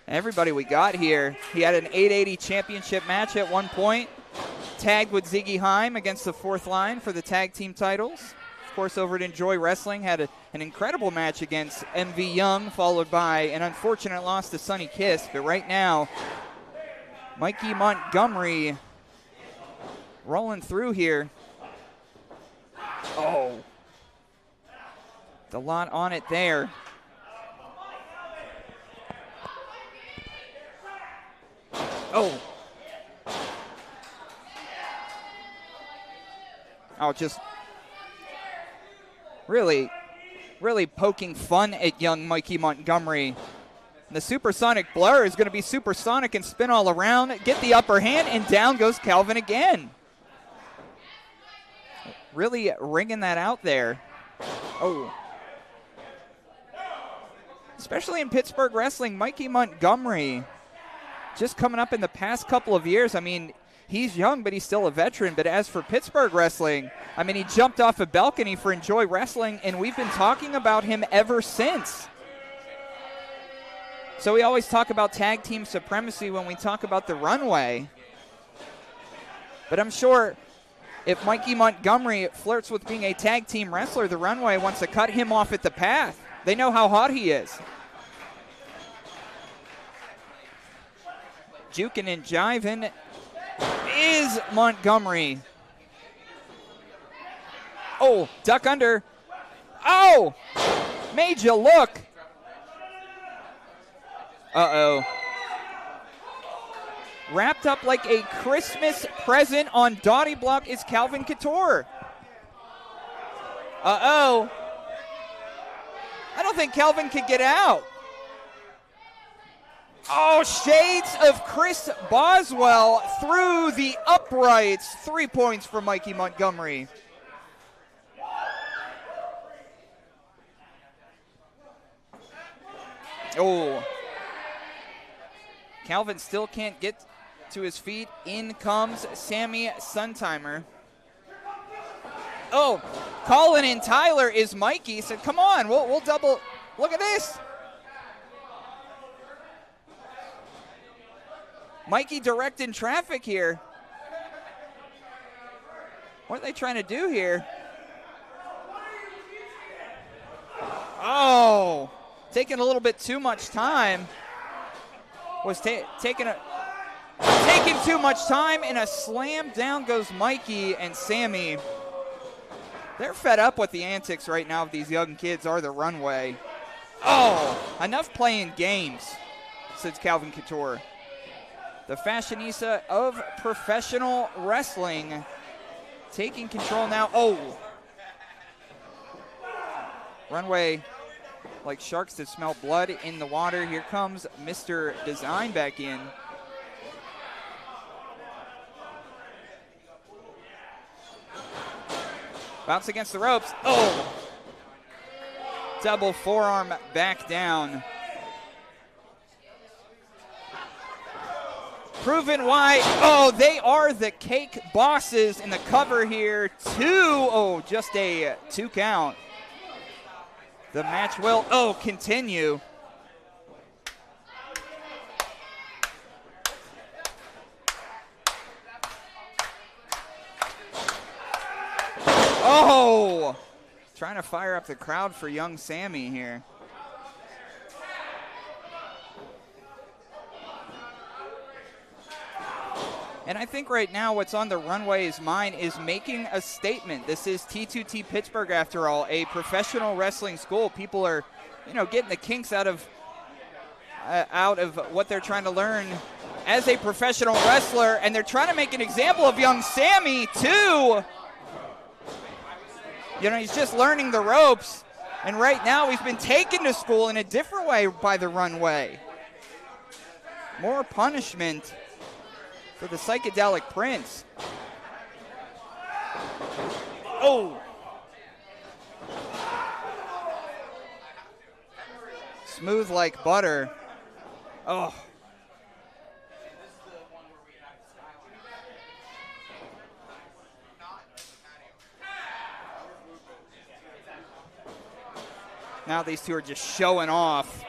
Speaker 8: everybody we got here. He had an 880 championship match at one point, tagged with Ziggy Heim against the Fourth Line for the tag team titles. Of course, over at Enjoy Wrestling, had an incredible match against MV Young, followed by an unfortunate loss to Sonny Kiss. But right now, Mikey Montgomery rolling through here. Oh. A lot on it there. Oh. Oh, just really poking fun at young Mikey Montgomery. The supersonic blur is going to be supersonic and spin all around, get the upper hand, and down goes Calvin again. Really ringing that out there. Oh. Especially in Pittsburgh wrestling, Mikey Montgomery just coming up in the past couple of years. I mean, he's young, but he's still a veteran. But as for Pittsburgh wrestling, I mean, he jumped off a balcony for Enjoy Wrestling, and we've been talking about him ever since. So we always talk about tag team supremacy when we talk about the Runway. But I'm sure if Mikey Montgomery flirts with being a tag team wrestler, the Runway wants to cut him off at the path. They know how hot he is. Juking and jiving is Montgomery. Oh, duck under. Oh, made you look. Uh-oh. Wrapped up like a Christmas present on Dottie Block is Calvin Couture. Uh-oh. I don't think Calvin could get out. Oh, shades of Chris Boswell through the uprights. 3 points for Mikey Montgomery. Oh. Calvin still can't get to his feet. In comes Sammy Suntheimer. Oh, Colin and Tyler is Mikey. Said, come on, we'll double. Look at this. Mikey directing traffic here. What are they trying to do here? Oh, taking a little bit too much time. Was taking too much time, and a slam. Down goes Mikey and Sammy. They're fed up with the antics right now of these young kids are the Runway. Oh, enough playing games, says Calvin Couture. The fashionista of professional wrestling taking control now. Oh. Runway like sharks that smell blood in the water. Here comes Mr. Design back in. Bounce against the ropes. Oh! Double forearm back down. Proven why. Oh, they are the cake bosses in the cover here. Just a 2 count. The match will, continue. Oh! Trying to fire up the crowd for young Sammy here. And I think right now what's on the Runway's mind is making a statement. This is T2T Pittsburgh, after all, a professional wrestling school. People are, getting the kinks out of what they're trying to learn as a professional wrestler, and they're trying to make an example of young Sammy too. He's just learning the ropes, and right now he's been taken to school in a different way by the Runway. More punishment for the psychedelic prince. Oh! Smooth like butter. Oh. Now these two are just showing off.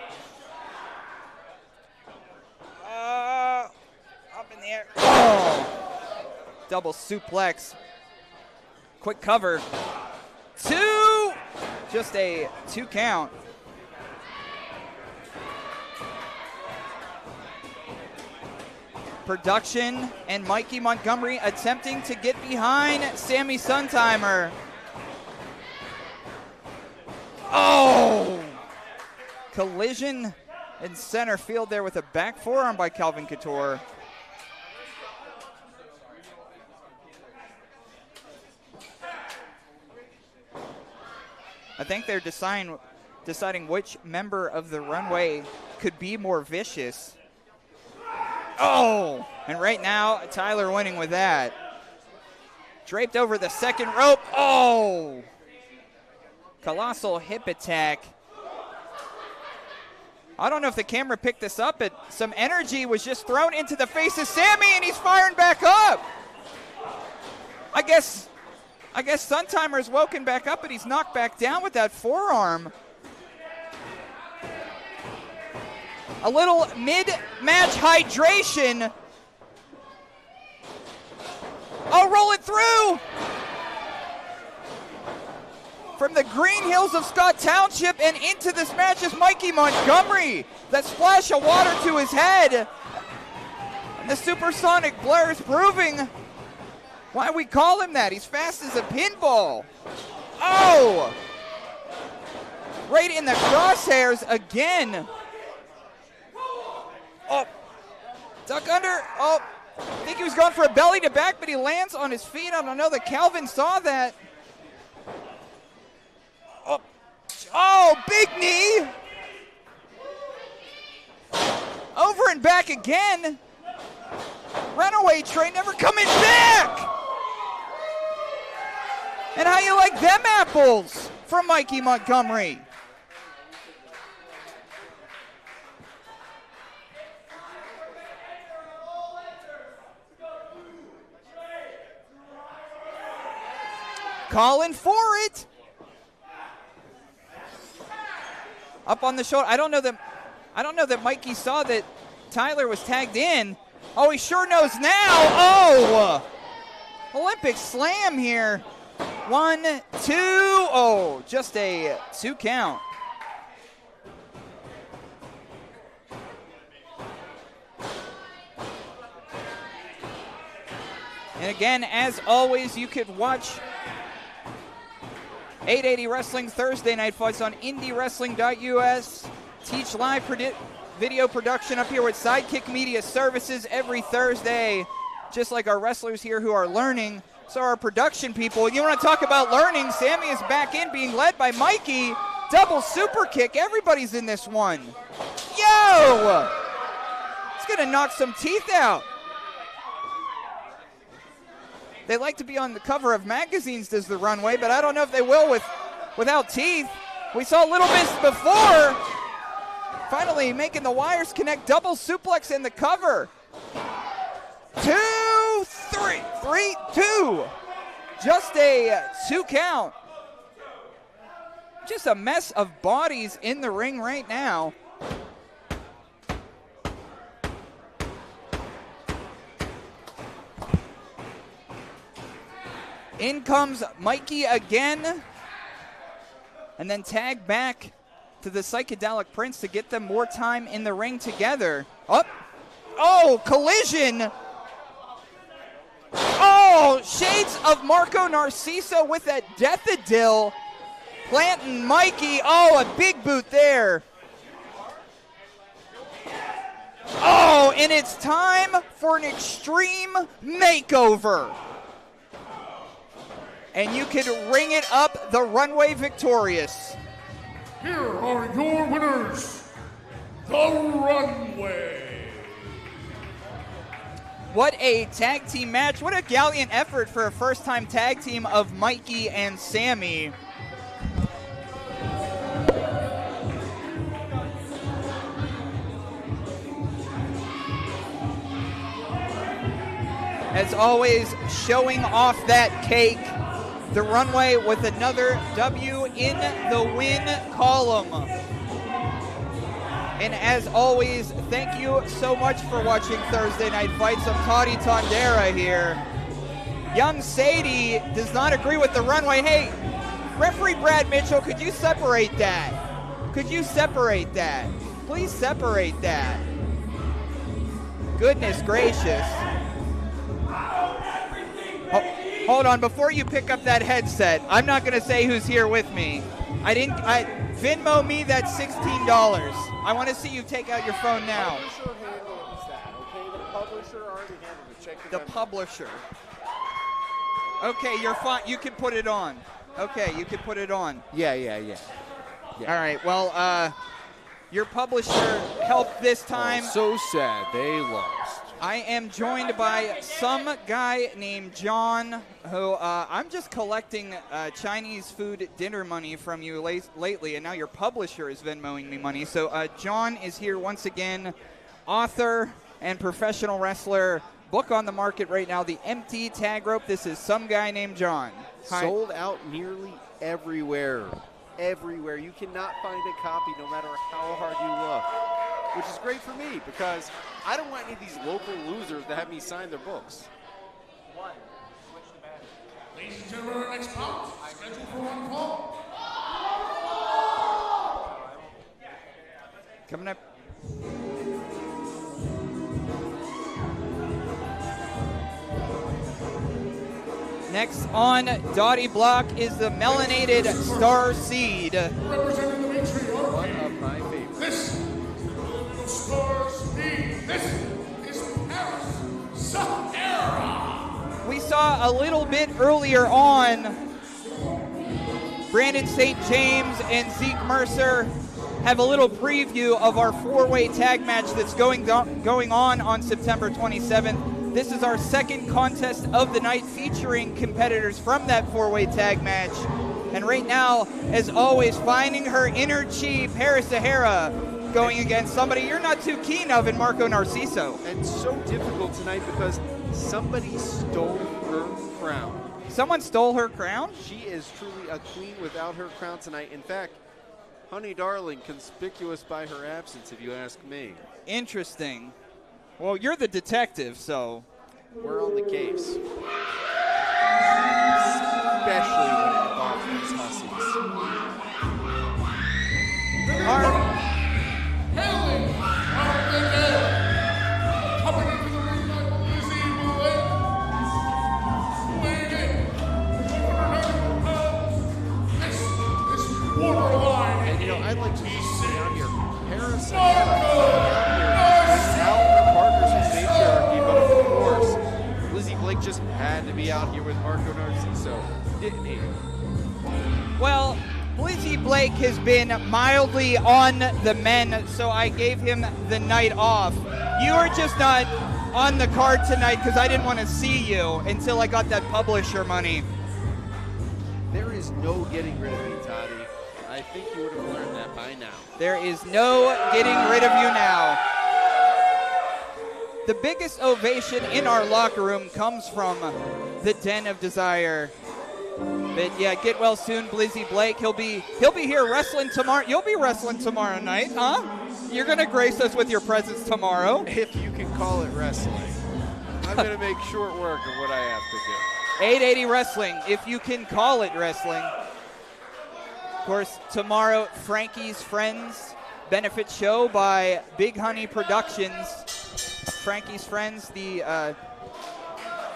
Speaker 8: Up in the air. Oh! Double suplex. Quick cover. 2! Just a 2 count. Production and Mikey Montgomery attempting to get behind Sammy Suntheimer. Oh! Collision in center field there with a back forearm by Calvin Couture. I think they're deciding which member of the Runway could be more vicious. Oh! And right now, Tyler winning with that. Draped over the second rope. Oh! Colossal hip attack. I don't know if the camera picked this up, but some energy was just thrown into the face of Sammy, and he's firing back up. I guess Suntimer's woken back up, but he's knocked back down with that forearm. A little mid-match hydration. Oh, roll it through. from the green hills of Scott Township, and into this match is Mikey Montgomery. That splash of water to his head. And the supersonic blare is proving why we call him that. He's fast as a pinball. Oh! Right in the crosshairs again. Oh, duck under. Oh, I think he was going for a belly to back, but he lands on his feet. I don't know that Calvin saw that. Oh, big knee. Over and back again. Runaway train never coming back. And how you like them apples from Mikey Montgomery? Calling for it. Up on the shoulder. I don't know that Mikey saw that Tyler was tagged in. Oh, he sure knows now. Oh! Olympic slam here. 1, 2. Oh, just a 2 count. And again, as always, you could watch 880 Wrestling Thursday Night Fights on IndyWrestling.us. Teach live video production up here with Sidekick Media Services every Thursday. Just like our wrestlers here who are learning, so our production people. You want to talk about learning? Sammy is back in, being led by Mikey. Double super kick. Everybody's in this one. Yo! It's going to knock some teeth out. They like to be on the cover of magazines, does the Runway, but I don't know if they will without teeth. We saw Little Miss before. Finally making the wires connect. Double suplex in the cover. 2, 3, 3, 2. Just a 2 count. Just a mess of bodies in the ring right now. In comes Mikey again. And then tag back to the Psychedelic Prince to get them more time in the ring together. Up. Oh, collision. Oh, shades of Marco Narciso with that Death-a-Dill. Planting Mikey. Oh, a big boot there. Oh, and it's time for an extreme makeover. And you can ring it up the Runway victorious.
Speaker 7: Here are your winners, the Runway.
Speaker 8: What a tag team match. What a gallant effort for a first-time tag team of Mikey and Sammy. As always, showing off that cake. The Runway with another W in the win column. And as always, thank you so much for watching Thursday Night Fights. I'm Toddy Tondera here. Young Sadie does not agree with the Runway. Hey, referee Brad Mitchell, could you separate that? Could you separate that? Please separate that. Goodness gracious. Hold on, before you pick up that headset, I'm not gonna say who's here with me. Venmo me that $16. I want to see you take out your phone now.
Speaker 13: The publisher handles that, okay? The publisher already handled it. Check
Speaker 8: the publisher. Okay, you're fine. You can put it on. Okay, you can put it on.
Speaker 13: Yeah.
Speaker 8: All right, well, your publisher helped this time.
Speaker 13: Oh, so sad. They lost.
Speaker 8: I am joined by some guy named John, who I'm just collecting Chinese food dinner money from you lately, and now your publisher is Venmoing me money. So John is here once again, author and professional wrestler. Book on the market right now, The Empty Tag Rope. This is some guy named John. Hi.
Speaker 13: Sold out nearly everywhere. Everywhere. You cannot find a copy no matter how hard you look, which is great for me because I don't want any of these local losers to have me sign their books.
Speaker 7: Ladies and gentlemen, our next bout, scheduled for one fall,
Speaker 8: Coming up. Next on Dottie Block is the melanated Star Seed.
Speaker 7: Representing the matriarch. One of my favorites. This is Star Seed. This is Paris Sahara.
Speaker 8: We saw a little bit earlier on Brandon St. James and Zeke Mercer have a little preview of our four-way tag match that's going on September 27th. This is our second contest of the night featuring competitors from that four-way tag match. And right now, as always, finding her inner chi, Paris Sahara, going against somebody you're not too keen of in Marco Narciso.
Speaker 13: And so difficult tonight because somebody stole her crown.
Speaker 8: Someone stole her crown?
Speaker 13: She is truly a queen without her crown tonight. In fact, Honey Darling, conspicuous by her absence, if you ask me.
Speaker 8: Interesting. Well, you're the detective, so.
Speaker 13: We're on the case. Especially when it involves these hussies.
Speaker 7: Hailing out of the dead. Coming into the ring like Lizzie Blake. Weighing in 194 pounds. This is borderline.
Speaker 13: And you know, I'd like to see out here. Paris and without her partners in patriarchy, but of course, Lizzie Blake just had to be out here with Marco Narciso, didn't he?
Speaker 8: Well, Lizzie Blake has been mildly on the men, so I gave him the night off. You are just not on the card tonight because I didn't want to see you until I got that publisher money.
Speaker 13: There is no getting rid of me, Toddy. I think you would have learned that by now.
Speaker 8: There is no getting rid of you now. The biggest ovation in our locker room comes from the Den of Desire. But yeah, get well soon, Blizzy Blake. He'll be here wrestling tomorrow. You'll be wrestling tomorrow night, huh? You're gonna grace us with your presence tomorrow.
Speaker 13: If you can call it wrestling. I'm gonna make short work of what I have to do.
Speaker 8: 880 Wrestling, if you can call it wrestling. Of course, tomorrow, Frankie's Friends benefit show by Big Honey Productions. Frankie's Friends, the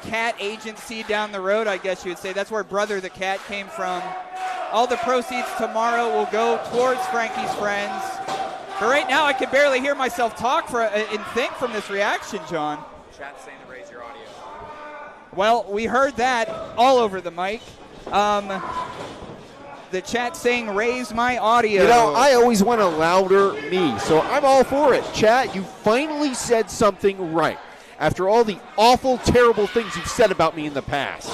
Speaker 8: cat agency down the road, I guess you would say. That's where Brother the Cat came from. All the proceeds tomorrow will go towards Frankie's Friends. But right now, I can barely hear myself talk and think from this reaction, John.
Speaker 14: Chat saying to raise your audio.
Speaker 8: Well, we heard that all over the mic. The chat saying raise my audio.
Speaker 13: You know, I always want a louder me, so I'm all for it. Chat, you finally said something right after all the awful, terrible things you've said about me in the past.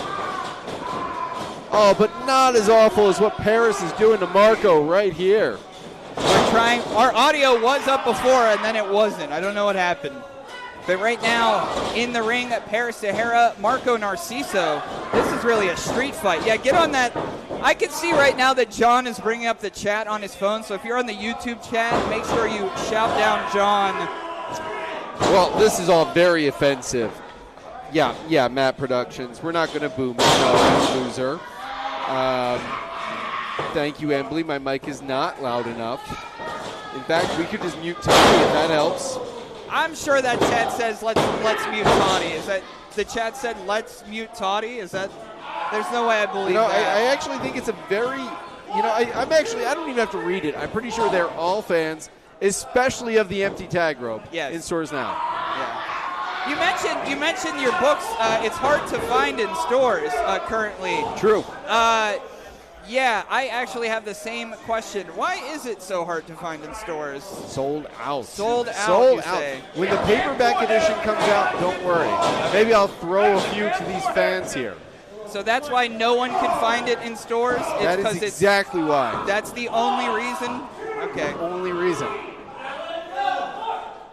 Speaker 13: Oh, but not as awful as what Paris is doing to Marco right here.
Speaker 8: We're trying. Our audio was up before, and then it wasn't. I don't know what happened. But right now, in the ring, Paris Sahara, Marco Narciso. This is really a street fight. Yeah, get on that. I can see right now that John is bringing up the chat on his phone, so if you're on the YouTube chat, make sure you shout down John.
Speaker 13: Well, this is all very offensive. Yeah, Matt Productions. We're not going to boo me, no, loser. Thank you, Emily. My mic is not loud enough. In fact, we could just mute Tommy if that helps.
Speaker 8: I'm sure that chat says let's mute Toddy. Is that the chat said let's mute Toddy? Is that? There's no way I believe that.
Speaker 13: I actually think it's a very, I don't even have to read it. I'm pretty sure they're all fans, especially of the empty tag rope.
Speaker 8: Yes.
Speaker 13: In stores now.
Speaker 8: Yeah. You mentioned your books. It's hard to find in stores currently.
Speaker 13: True.
Speaker 8: Yeah, I actually have the same question. Why is it so hard to find in stores?
Speaker 13: Sold out.
Speaker 8: Sold out,
Speaker 13: Sold
Speaker 8: you
Speaker 13: out.
Speaker 8: say.
Speaker 13: When the paperback edition comes out, don't worry. Maybe I'll throw a few to these fans here.
Speaker 8: So that's why no one can find it in stores?
Speaker 13: That is exactly why.
Speaker 8: That's the only reason? Okay.
Speaker 13: Only reason.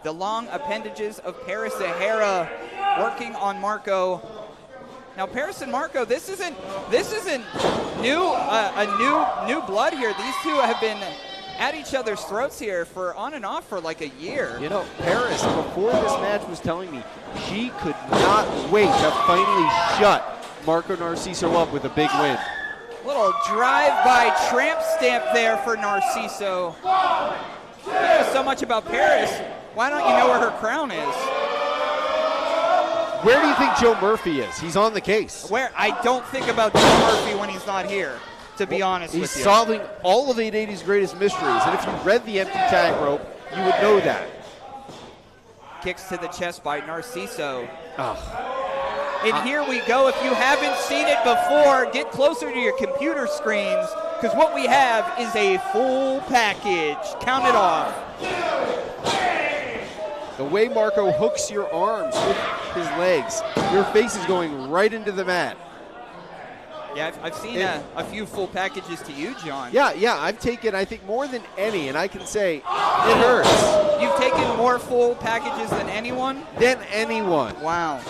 Speaker 8: The long appendages of Paris Sahara working on Marco. Now, Paris and Marco, this isn't new new blood here. These two have been at each other's throats here for on and off for like a year.
Speaker 13: You know, Paris, before this match, was telling me she could not wait to finally shut Marco Narciso up with a big win.
Speaker 8: Little drive-by tramp stamp there for Narciso. know so much about Paris. Why don't you know where her crown is?
Speaker 13: Where do you think Joe Murphy is? He's on the case.
Speaker 8: Where? I don't think about Joe Murphy when he's not here, to be honest with you.
Speaker 13: He's solving all of 880's greatest mysteries, and if you read the empty tag rope, you would know that.
Speaker 8: Kicks to the chest by Narciso.
Speaker 13: Oh.
Speaker 8: And here we go. If you haven't seen it before, get closer to your computer screens, because what we have is a full package. Count it off.
Speaker 13: The way Marco hooks your arms with his legs, your face is going right into the mat.
Speaker 8: Yeah, I've seen a few full packages to you, John.
Speaker 13: Yeah, I've taken, I think, more than any, and I can say it hurts.
Speaker 8: You've taken more full packages than anyone?
Speaker 13: Than anyone.
Speaker 8: Wow.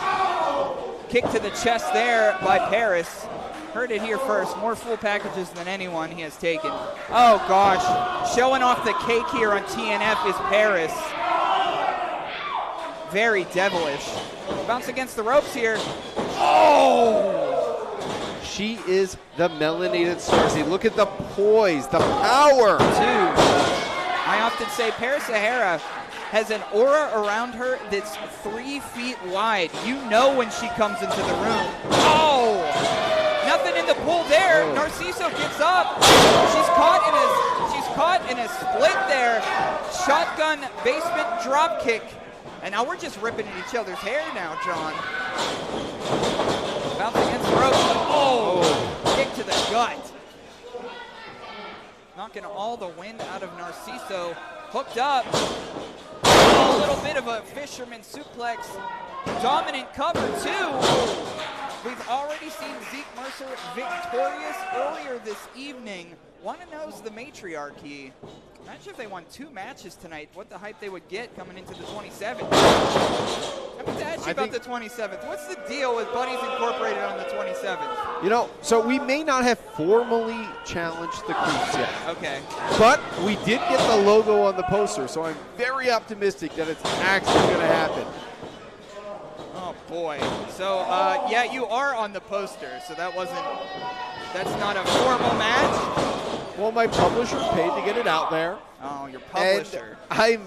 Speaker 8: Kick to the chest there by Paris. Heard it here first. More full packages than anyone he has taken. Oh, gosh. Showing off the cake here on TNF is Paris. Very devilish. Bounce against the ropes here. Oh!
Speaker 13: She is the melanated Sarsi. Look at the poise, the power.
Speaker 8: I often say Paris Sahara has an aura around her that's 3 feet wide. You know when she comes into the room. Oh! Nothing in the pool there. Oh. Narciso gets up. She's caught in a split there. Shotgun basement drop kick. And now we're just ripping at each other's hair now, John. Bounce against the ropes. Oh! Kick to the gut. Knocking all the wind out of Narciso. Hooked up. A little bit of a fisherman suplex. Dominant cover, too. We've already seen Zeke Mercer victorious earlier this evening. Want to know is the matriarchy. Imagine if they won 2 matches tonight, what the hype they would get coming into the 27th. I meant to ask you about the 27th. What's the deal with Buddies Incorporated on the 27th?
Speaker 13: You know, so we may not have formally challenged the Creeps yet.
Speaker 8: Okay.
Speaker 13: But we did get the logo on the poster, so I'm very optimistic that it's actually going to happen.
Speaker 8: Oh, boy. So, yeah, you are on the poster, so that's not a formal match.
Speaker 13: Well, my publisher paid to get it out there.
Speaker 8: Oh, your publisher.
Speaker 13: And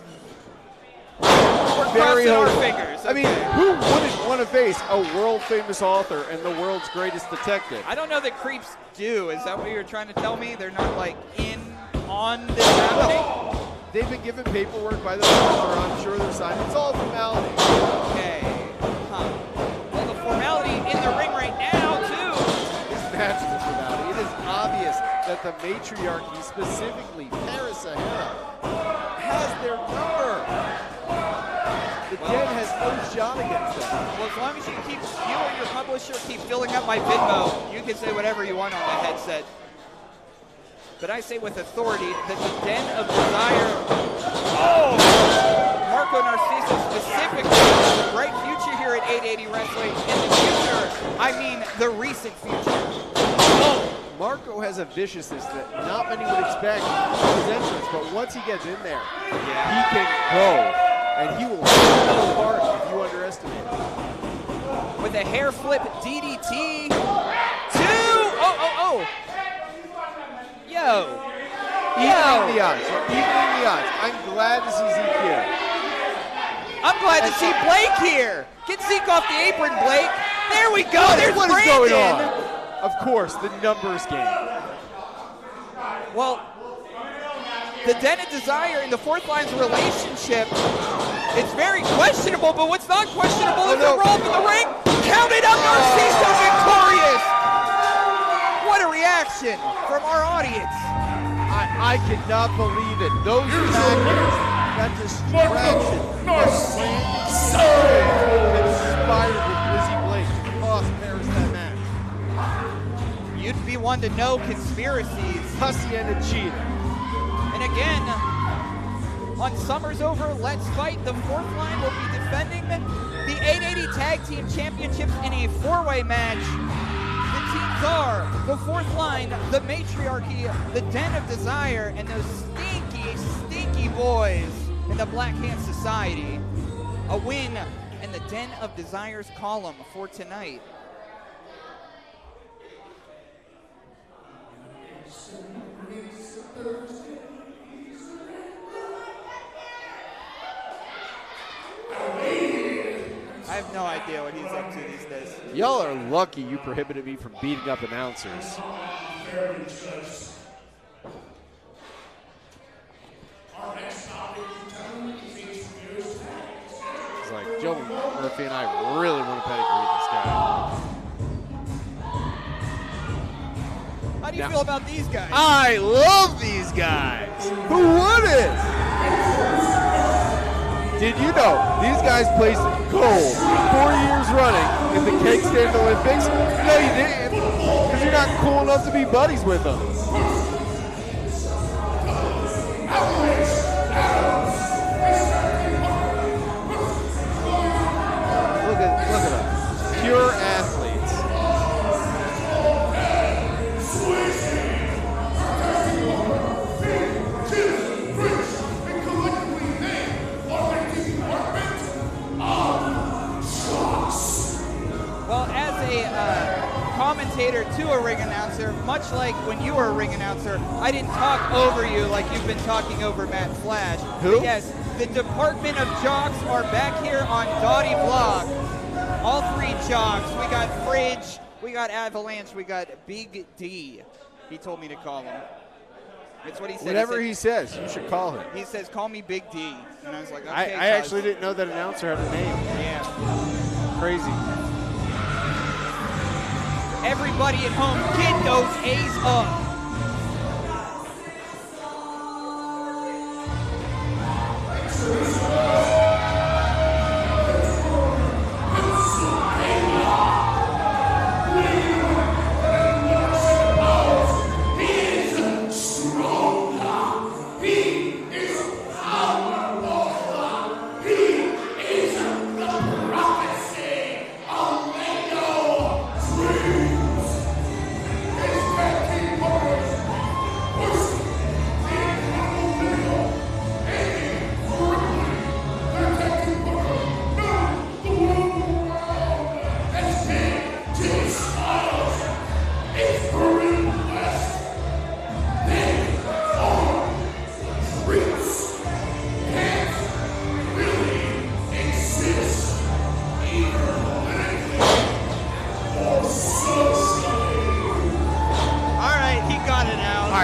Speaker 8: we're
Speaker 13: very
Speaker 8: crossing our fingers. Okay.
Speaker 13: I mean, who wouldn't want to face a world-famous author and the world's greatest detective?
Speaker 8: I don't know that Creeps do. Is that what you're trying to tell me? They're not, like, on this happening?
Speaker 13: They've been given paperwork by the publisher. I'm sure they're signed. It's all formality.
Speaker 8: Okay. Huh. Well, the formality in the ring right now, too.
Speaker 13: It's natural formality. It is obvious that the matriarchy, specifically Paris Sahara, has their number. The Den has no shot against them.
Speaker 8: Well, as long as you or your publisher keep filling up my Venmo, you can say whatever you want on the headset. But I say with authority that the Den of Desire, Marco Narciso specifically, has a bright future here at 880 Wrestling. In the future, I mean the recent future.
Speaker 13: Marco has a viciousness that not many would expect in his entrance, but once he gets in there, he can go, and he will fall apart if you underestimate him.
Speaker 8: With a hair flip DDT.
Speaker 13: Evening the odds. I'm glad to see Zeke here.
Speaker 8: I'm glad to see Blake here. Get Zeke off the apron, Blake. There we go. There's
Speaker 13: what
Speaker 8: Brandon.
Speaker 13: Is going on? Of course, the numbers game.
Speaker 8: Well, the Den of Desire in the fourth line's relationship, it's very questionable, but what's not questionable is the roll up in the ring. Count it up, Narciso victorious. What a reaction from our audience.
Speaker 13: I cannot believe it. Those tactics, that distraction, that inspired with Lizzie Blake, cost Paris that match.
Speaker 8: You'd be one to know conspiracies.
Speaker 13: Tatiana cheated.
Speaker 8: And again, on Summer's Over, Let's Fight, the fourth line will be defending the 880 Tag Team Championships in a 4-way match. The teams are the fourth line, the Matriarchy, the Den of Desire, and those stinky, stinky boys in the Black Hand Society. A win in the Den of Desire's column for tonight. have no idea what he's up to these days.
Speaker 13: Y'all are lucky you prohibited me from beating up announcers. It's like Joe Murphy and I really want to pedigree this guy.
Speaker 8: How do you feel about these guys?
Speaker 13: I love these guys. Who wouldn't? Did you know these guys placed gold 4 years running in the Cake Stand Olympics? No, you didn't, because you're not cool enough to be buddies with them. Look at them, pure athletes.
Speaker 8: Well, as a commentator to a ring announcer, much like when you were a ring announcer, I didn't talk over you like you've been talking over Matt Flash.
Speaker 13: Who?
Speaker 8: But yes, the Department of Jocks are back here on Dottie Vlog. All three Jocks. We got Fridge, we got Avalanche, we got Big D. He told me to call him. It's what he said.
Speaker 13: Whatever he says, you should call him.
Speaker 8: He says, call me Big D. And I was like, okay,
Speaker 13: I actually didn't know that announcer had a name.
Speaker 8: Yeah.
Speaker 13: Crazy.
Speaker 8: Everybody at home, get those A's up.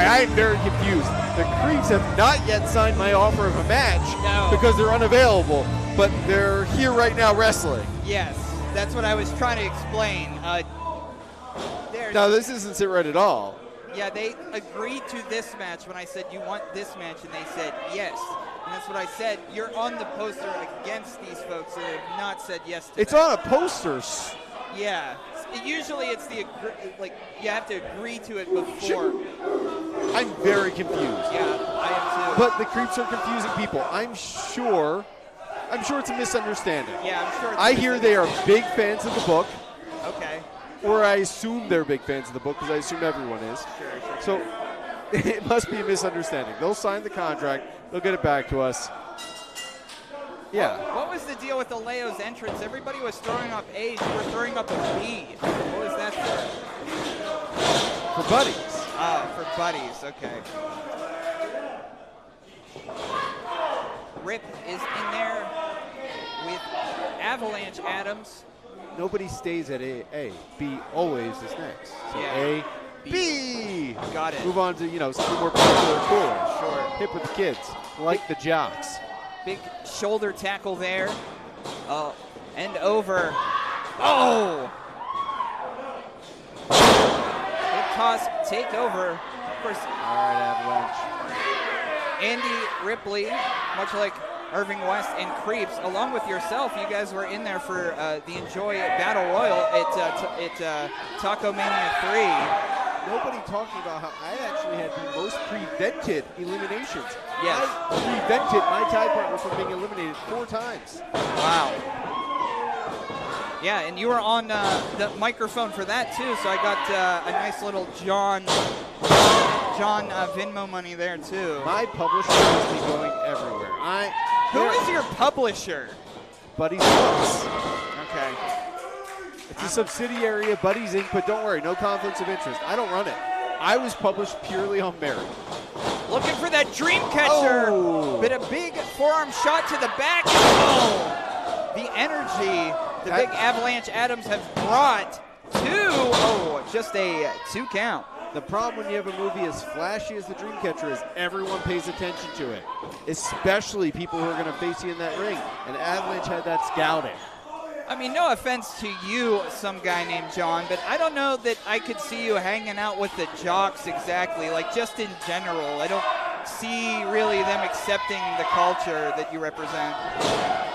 Speaker 13: I'm very confused. The Creeps have not yet signed my offer of a match because they're unavailable, but they're here right now wrestling.
Speaker 8: Yes, that's what I was trying to explain.
Speaker 13: No, this isn't sit right at all.
Speaker 8: Yeah, they agreed to this match when I said, you want this match, and they said yes. And that's what I said. You're on the poster against these folks who have not said yes to
Speaker 13: It's
Speaker 8: that.
Speaker 13: on a poster.
Speaker 8: Yeah. Usually it's the, like, you have to agree to it before.
Speaker 13: I'm very confused.
Speaker 8: Yeah, I am too.
Speaker 13: But the Creeps are confusing people. I'm sure it's a misunderstanding.
Speaker 8: Yeah, I'm sure it's
Speaker 13: I hear they are big fans of the book.
Speaker 8: Okay.
Speaker 13: Or I assume they're big fans of the book because I assume everyone is.
Speaker 8: Sure.
Speaker 13: So it must be a misunderstanding. They'll sign the contract. They'll get it back to us. Yeah.
Speaker 8: What was the deal with Alao's entrance? Everybody was throwing up A's. You were throwing up a B. What was that for?
Speaker 13: For buddies.
Speaker 8: Oh, for buddies. Okay. Rip is in there with Avalanche Adams.
Speaker 13: Nobody stays at A. B always is next. So
Speaker 8: Yeah.
Speaker 13: A, B.
Speaker 8: Got it.
Speaker 13: Move on to, something more popular and cooler.
Speaker 8: Sure.
Speaker 13: Hip with the kids, like the Jocks.
Speaker 8: Big shoulder tackle there. And over. Oh! Big toss, take over. Of course.
Speaker 13: All right, Avalanche.
Speaker 8: Andy Ripley, much like Irving West and Creeps, along with yourself, you guys were in there for the Enjoy Battle Royal at Taco Mania 3.
Speaker 13: Nobody talking about how I actually had the most prevented eliminations.
Speaker 8: Yes.
Speaker 13: I prevented my tag partner from being eliminated 4 times.
Speaker 8: Wow. Yeah, and you were on the microphone for that too, so I got a nice little John Venmo money there too.
Speaker 13: My publisher has been going everywhere.
Speaker 8: Who is your publisher?
Speaker 13: Buddy's Books.
Speaker 8: Okay.
Speaker 13: It's a subsidiary of Buddy's Inc., but don't worry, no conflicts of interest. I don't run it. I was published purely on merit.
Speaker 8: Looking for that dream catcher, but a big forearm shot to the back. Oh! the energy the big Avalanche Adams have brought to, just a 2 count.
Speaker 13: The problem when you have a movie as flashy as The Dreamcatcher is everyone pays attention to it, especially people who are going to face you in that ring. And Avalanche had that scouting.
Speaker 8: I mean, no offense to you, some guy named John, but I don't know that I could see you hanging out with the Jocks exactly, like just in general. I don't see really them accepting the culture that you represent.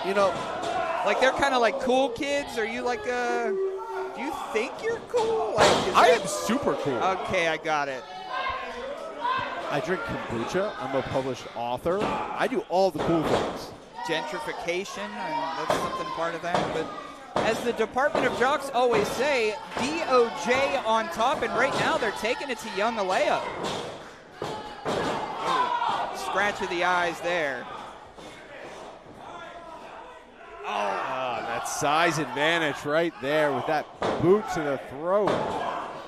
Speaker 13: You know,
Speaker 8: like they're kind of like cool kids. Are you like do you think you're cool? Like,
Speaker 13: I am super cool.
Speaker 8: Okay, I got it.
Speaker 13: I drink kombucha. I'm a published author. I do all the cool things.
Speaker 8: Gentrification, and that's something part of that. But as the Department of Jocks always say, DOJ on top, and right now they're taking it to young Alao. Scratch of the eyes there.
Speaker 13: That size advantage right there with that boot to the throat.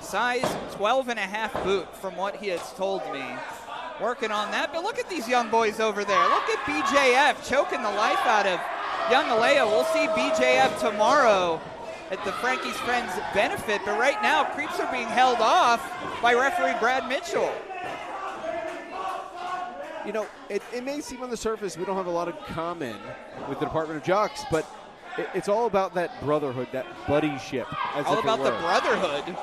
Speaker 8: Size 12.5 boot from what he has told me. Working on that, but look at these young boys over there. Look at BJF choking the life out of young Alao. We'll see BJF tomorrow at the Frankie's Friends benefit, but right now creeps are being held off by referee Brad Mitchell.
Speaker 13: You know, it may seem on the surface we don't have a lot in common with the Department of Jocks, but it's all about that brotherhood, that buddyship.
Speaker 8: All about the brotherhood.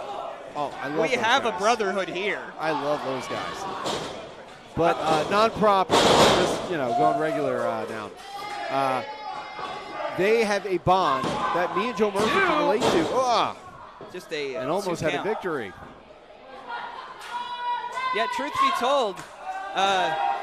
Speaker 13: Oh, I love
Speaker 8: We have
Speaker 13: guys.
Speaker 8: a brotherhood here.
Speaker 13: I love those guys. But non-prop, just, going regular now. They have a bond that me and Joe Murphy can relate to.
Speaker 8: Just
Speaker 13: and almost had a victory.
Speaker 8: Yeah, truth be told,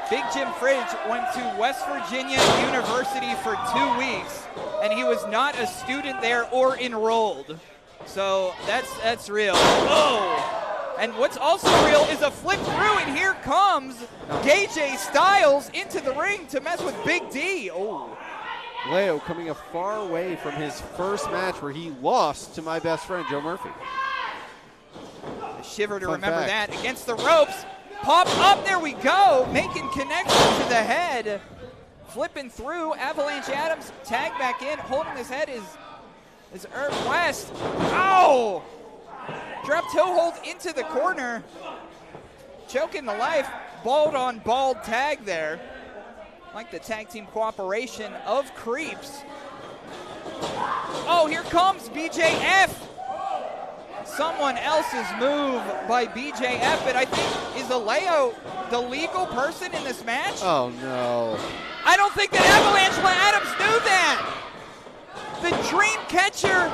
Speaker 8: Big Jim Fridge went to West Virginia University for 2 weeks, and he was not a student there or enrolled. So that's real. Oh! And what's also real is a flip through, and here comes KJ Styles into the ring to mess with Big D. Oh.
Speaker 13: Leo coming a far way from his first match where he lost to my best friend, Joe Murphy.
Speaker 8: A shiver to
Speaker 13: Fun
Speaker 8: remember
Speaker 13: fact.
Speaker 8: that. Against the ropes. Pop up, there we go. Making connection to the head. Flipping through. Avalanche Adams tag back in. Holding his head is Irv West. Ow! Drop toe hold into the corner. Choking the life. Bald on bald tag there. Like the tag team cooperation of Creeps. Oh, here comes BJF. Someone else's move by BJF, but I think, is Alao the legal person in this match?
Speaker 13: Oh, no.
Speaker 8: I don't think that Avalanche Adams knew that. The dream catcher,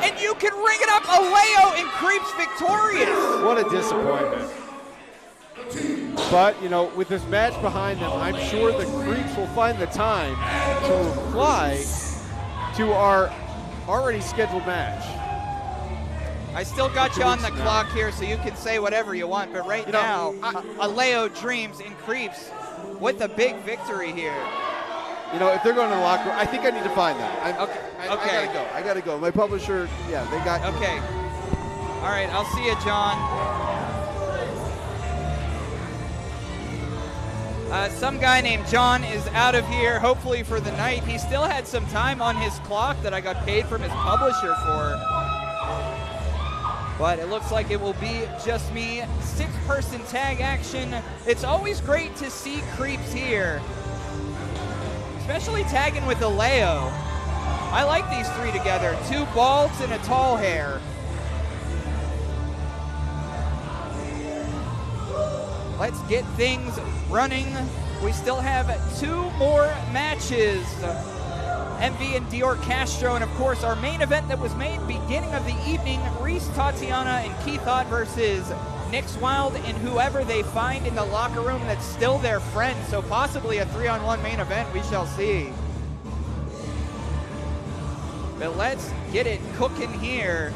Speaker 8: and you can ring it up. Alao and Creeps victorious.
Speaker 13: What a disappointment. But, with this match behind them, I'm sure the Creeps will find the time to reply to our already scheduled match.
Speaker 8: I still got you on the clock here, so you can say whatever you want, but right now, Alao Dreams and Creeps with a big victory here.
Speaker 13: If they're going to the locker room, I think I need to find them.
Speaker 8: Okay.
Speaker 13: I gotta go. My publisher, they got.
Speaker 8: Okay. All right, I'll see you, John. Some guy named John is out of here, hopefully for the night. He still had some time on his clock that I got paid from his publisher for. But it looks like it will be just me. 6-person tag action. It's always great to see Creeps here, especially tagging with Alao. I like these three together. 2 balds and a tall hair. Let's get things running. We still have 2 more matches. MV and Dior Castro, and of course our main event that was made beginning of the evening, Reese, Tatiana, and Keith Haught versus Nix Wild and whoever they find in the locker room that's still their friend. So possibly a 3-on-1 main event, we shall see. But let's get it cooking here.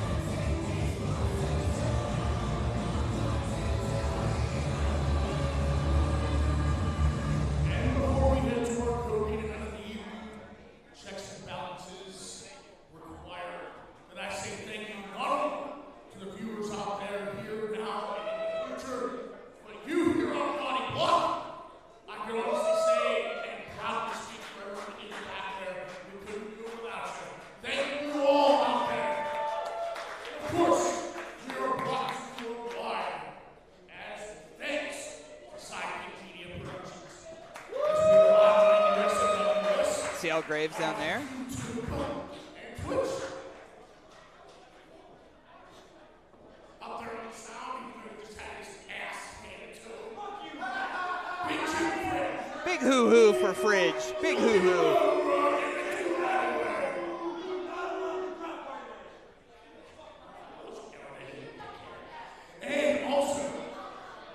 Speaker 8: Graves down there. Big hoo-hoo for Fridge. Big hoo-hoo.
Speaker 7: And also,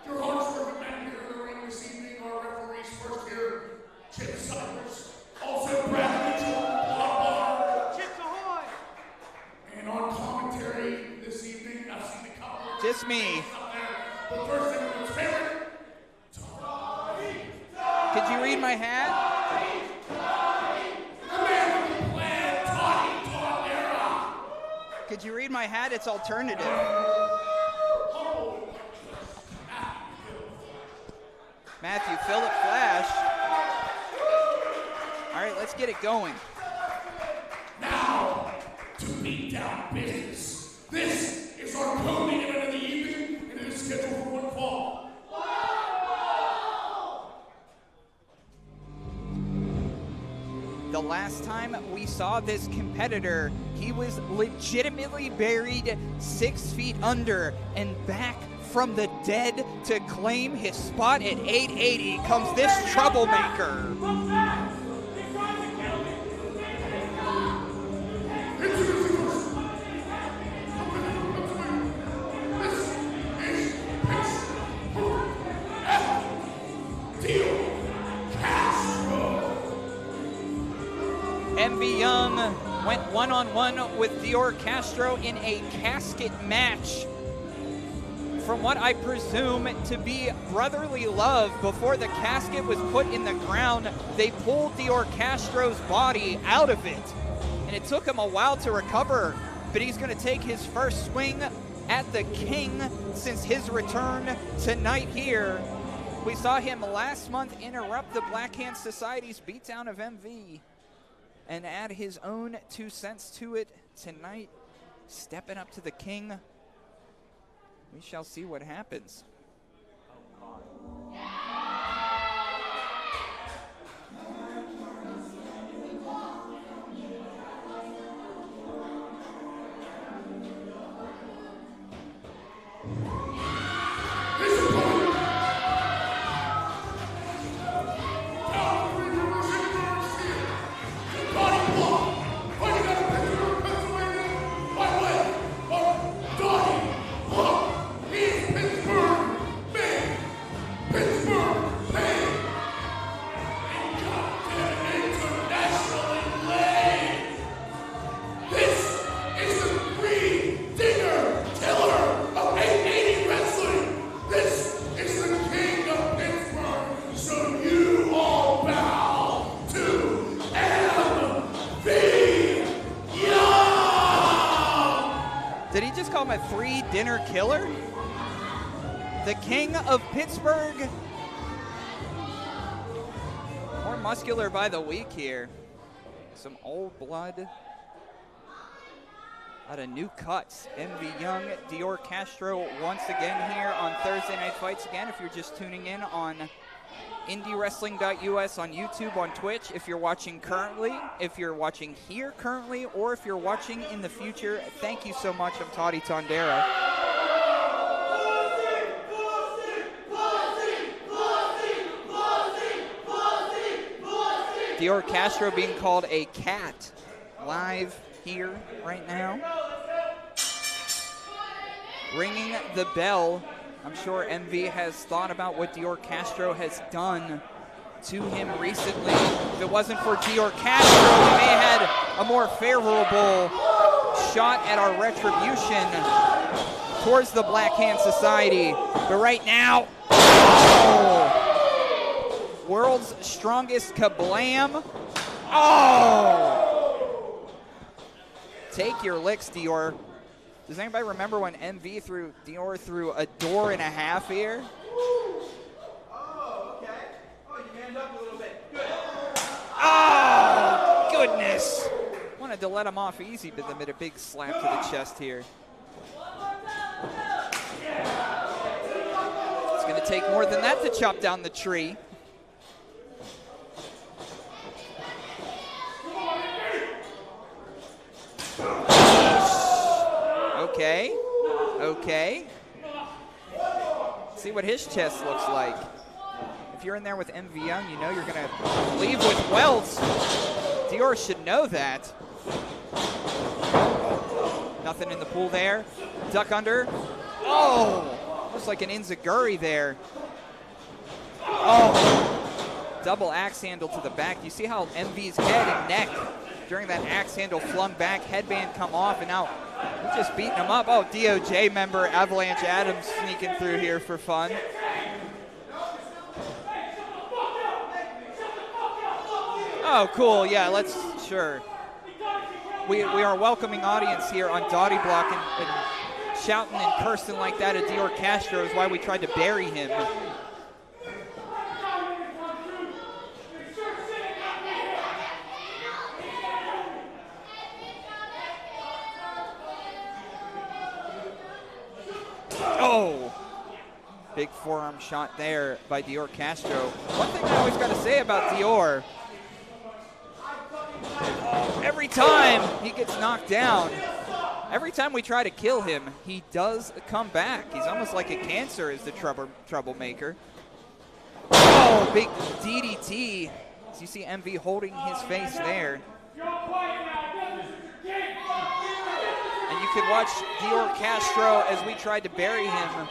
Speaker 7: your hardest working man here in the ring this evening, our referees first here, Chip Cyrus, also Brad Mitchell, Chips Ahoy! And on commentary this evening, I've seen a couple of
Speaker 8: just me.
Speaker 7: up there, but first everyone's favorite,
Speaker 8: Could you read my hat? Could you read my hat? It's alternative. Matthew, Philip Flash. All right, let's get it going.
Speaker 7: Now, to beat down business. This is our co-main event of the evening, and it is scheduled for one fall.
Speaker 8: The last time we saw this competitor, he was legitimately buried 6 feet under and back from the dead to claim his spot at 880 comes this troublemaker. MV Young went one-on-one with Dior Castro in a casket match. From what I presume to be brotherly love, before the casket was put in the ground, they pulled Dior Castro's body out of it. And it took him a while to recover, but he's going to take his first swing at the King since his return tonight here. We saw him last month interrupt the Black Hand Society's beatdown of MV and add his own 2 cents to it tonight, stepping up to the King. We shall see what happens. A 3-dinner killer? The King of Pittsburgh. More muscular by the week here. Some old blood. A lot of new cuts. MV Young, Dior Castro once again here on Thursday Night Fights. Again, if you're just tuning in on IndyWrestling.us on YouTube, on Twitch, if you're watching currently, if you're watching here currently, or if you're watching in the future, thank you so much. I'm Toddy Tondera. Dior Castro being called a cat live here right now. Ringing the bell. I'm sure MV has thought about what Dior Castro has done to him recently. If it wasn't for Dior Castro, we may have had a more favorable shot at our retribution towards the Black Hand Society. But right now, world's strongest kablam. Oh! Take your licks, Dior. Does anybody remember when MV threw Dior through a door and a half here?
Speaker 10: Oh, okay. Oh, you manned up a little bit. Good.
Speaker 8: Oh, goodness. Wanted to let him off easy, but then made a big slap to the chest here. It's going to take more than that to chop down the tree. Okay. Okay. See what his chest looks like. If you're in there with MV Young, you know you're going to leave with welts. Dior should know that. Nothing in the pool there. Duck under. Oh, looks like an enziguri there. Oh, double axe handle to the back. You see how MV's head and neck during that axe handle flung back, headband come off, and now we're just beating him up. Oh, DOJ member Avalanche Adams sneaking through here for fun. Oh, cool. Yeah, let's, sure. We are a welcoming audience here on Dottie Block, and shouting and cursing like that at Dior Castro is why we tried to bury him. Oh, big forearm shot there by Dior Castro. One thing I always got to say about Dior, every time he gets knocked down, every time we try to kill him, he does come back. He's almost like a cancer as the troublemaker. Oh, big DDT. As you see MV holding his face there. And you can watch Dior Castro as we tried to bury him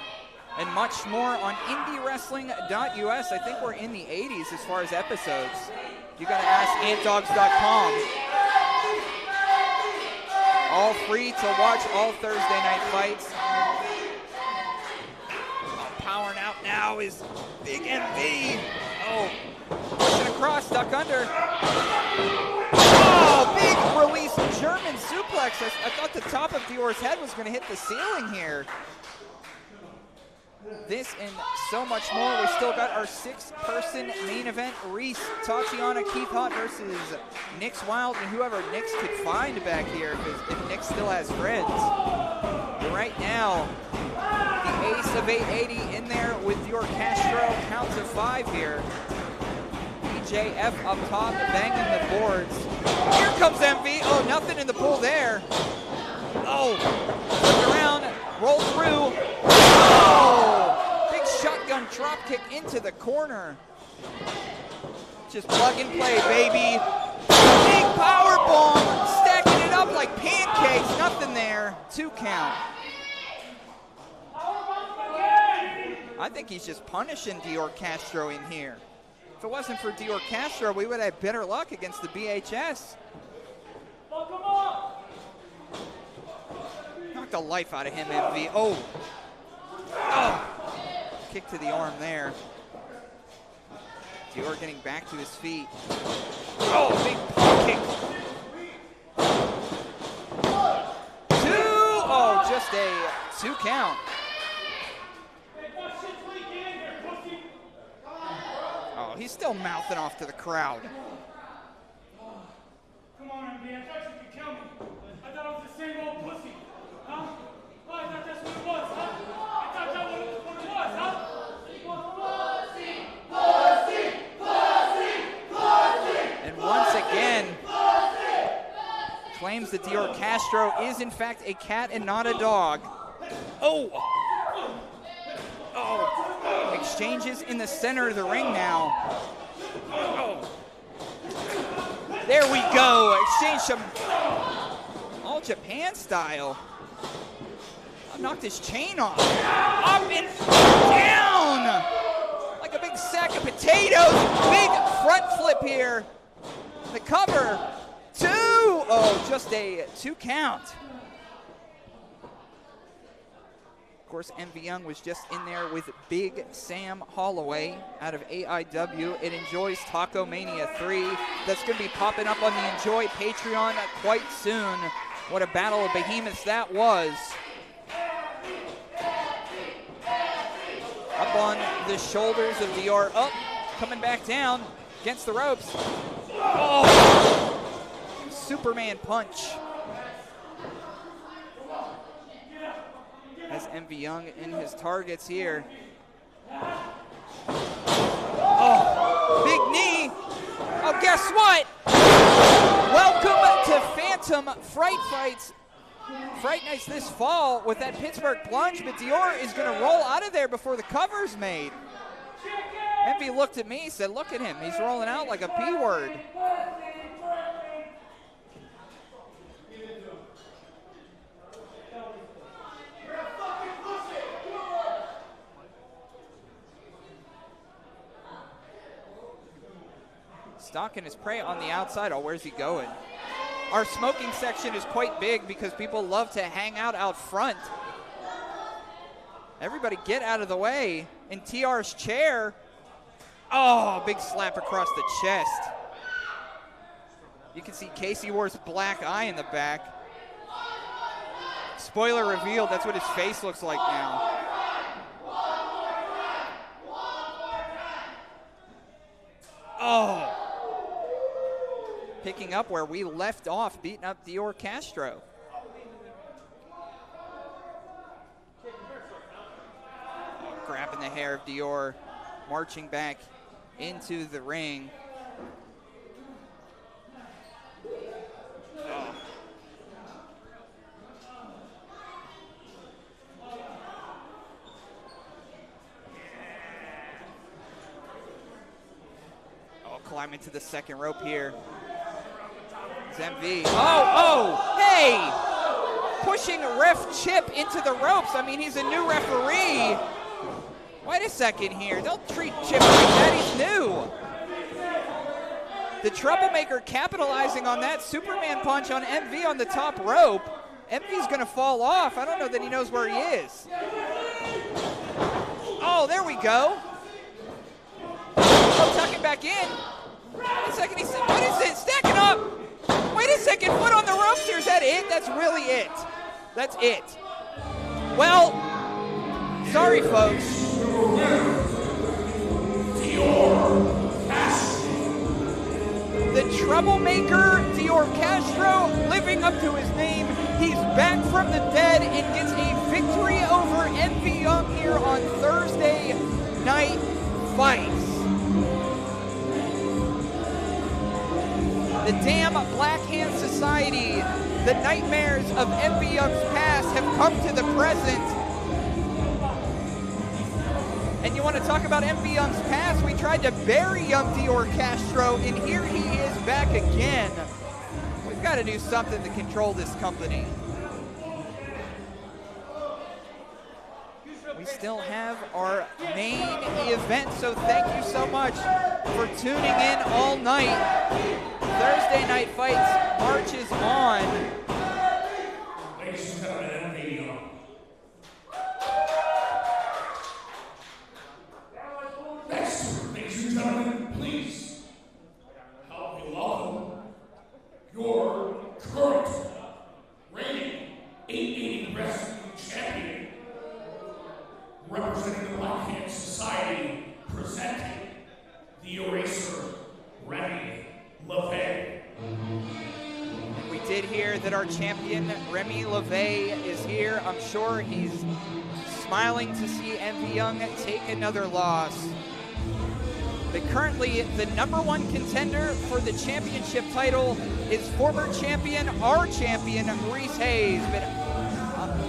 Speaker 8: and much more on IndyWrestling.us. I think we're in the 80s as far as episodes. You got to ask antdogs.com. All free to watch all Thursday night fights. Powering out now is Big MV. Oh, pushing across, duck under. Oh, big release German suplex. I thought the top of Dior's head was going to hit the ceiling here. This and so much more. We still got our 6-person main event. Reese, Tatiana, Keith Haught versus Nix Wild and whoever Nix could find back here if Nix still has friends. But right now, the ace of 880 in there with Dior Castro. Count to 5 here. BJF up top, banging the boards. Here comes MV. Oh, nothing in the pool there. Oh, look around, roll through. Oh, big shotgun drop kick into the corner. Just plug and play, baby. Big power bomb, stacking it up like pancakes. Nothing there. 2 count. I think he's just punishing Dior Castro in here. If it wasn't for Dior Castro, we would have better luck against the BHS. Knocked the life out of him, MV. Oh. Oh. Kick to the arm there. Dior getting back to his feet. Oh, big pump kick. 2. Oh, just a 2 count. Oh, he's still mouthing off to the crowd.
Speaker 15: Come on, MV, I thought you could kill me. I thought it was the same old pussy. Huh? Oh, I thought that's what it was, huh? I thought that was what it was, huh?
Speaker 8: And once again, claims that Dior Castro is in fact a cat and not a dog. Oh! Oh! Exchanges in the center of the ring now. Oh! There we go. Exchange some all Japan style. Knocked his chain off. Up and down! Like a big sack of potatoes. Big front flip here. The cover. 2. Oh, just a 2 count. Of course, MV Young was just in there with Big Sam Holloway out of AIW. It enjoys Taco Mania 3. That's going to be popping up on the Enjoy Patreon quite soon. What a battle of behemoths that was. Up on the shoulders of Dior. Up, coming back down against the ropes. Oh! Superman punch. Has MV Young in his targets here. Oh, big knee. Oh, guess what? Welcome to some Fright Nights this fall with that Pittsburgh plunge, but Dior is going to roll out of there before the cover's made. Envy looked at me, said, look at him. He's rolling out like a P word. Stalking his prey on the outside. Oh, where's he going? Our smoking section is quite big because people love to hang out front. Everybody get out of the way. In TR's chair. Oh, big slap across the chest. You can see Casey Ward's black eye in the back. Spoiler revealed, that's what his face looks like now. Oh. Picking up where we left off, beating up Dior Castro. Grabbing the hair of Dior, marching back into the ring. Oh. Climbing to the second rope here. It's MV. Oh, hey! Pushing ref Chip into the ropes. I mean, he's a new referee. Wait a second here. Don't treat Chip like that. He's new. The troublemaker capitalizing on that Superman punch on MV on the top rope. MV's going to fall off. I don't know that he knows where he is. Oh, there we go. Oh, tucking back in. Wait a second. What is it? Stacking up. Wait a second. Foot on the ropes here. Is that it? That's really it. That's it. Well, sorry, folks. The troublemaker, Dior Castro, living up to his name. He's back from the dead and gets a victory over Envy Young here on Thursday Night Fights. The damn Black Hand Society, the nightmares of Envy Young's past have come to the present. And you want to talk about Envy Young's past? We tried to bury young Dior Castro, and here he is back again. We've got to do something to control this company. We still have our main event, so thank you so much for tuning in all night. Thursday Night Fights marches on.
Speaker 7: Ladies and gentlemen, next, ladies and gentlemen, please help me welcome your current reigning 880 wrestling champion, representing the Black Hand Society, presenting the Eraser, Remy LeVay.
Speaker 8: We did hear that our champion, Remy LeVay, is here. I'm sure he's smiling to see Envy Young take another loss. But currently, the #1 contender for the championship title is former champion, our champion, Reese Hayes. But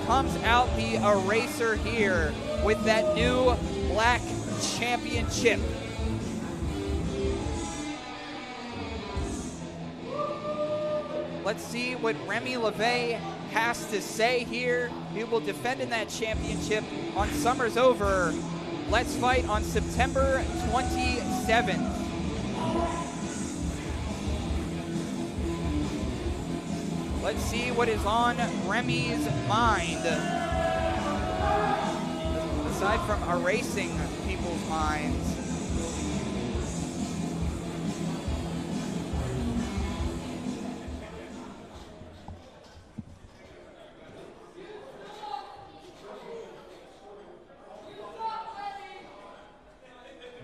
Speaker 8: comes out the Eraser here with that new black championship. Let's see what Remy LeVay has to say here. He will defend in that championship on Summer's Over. Let's Fight on September 27th. Let's see what is on Remy's mind. Aside from erasing people's minds.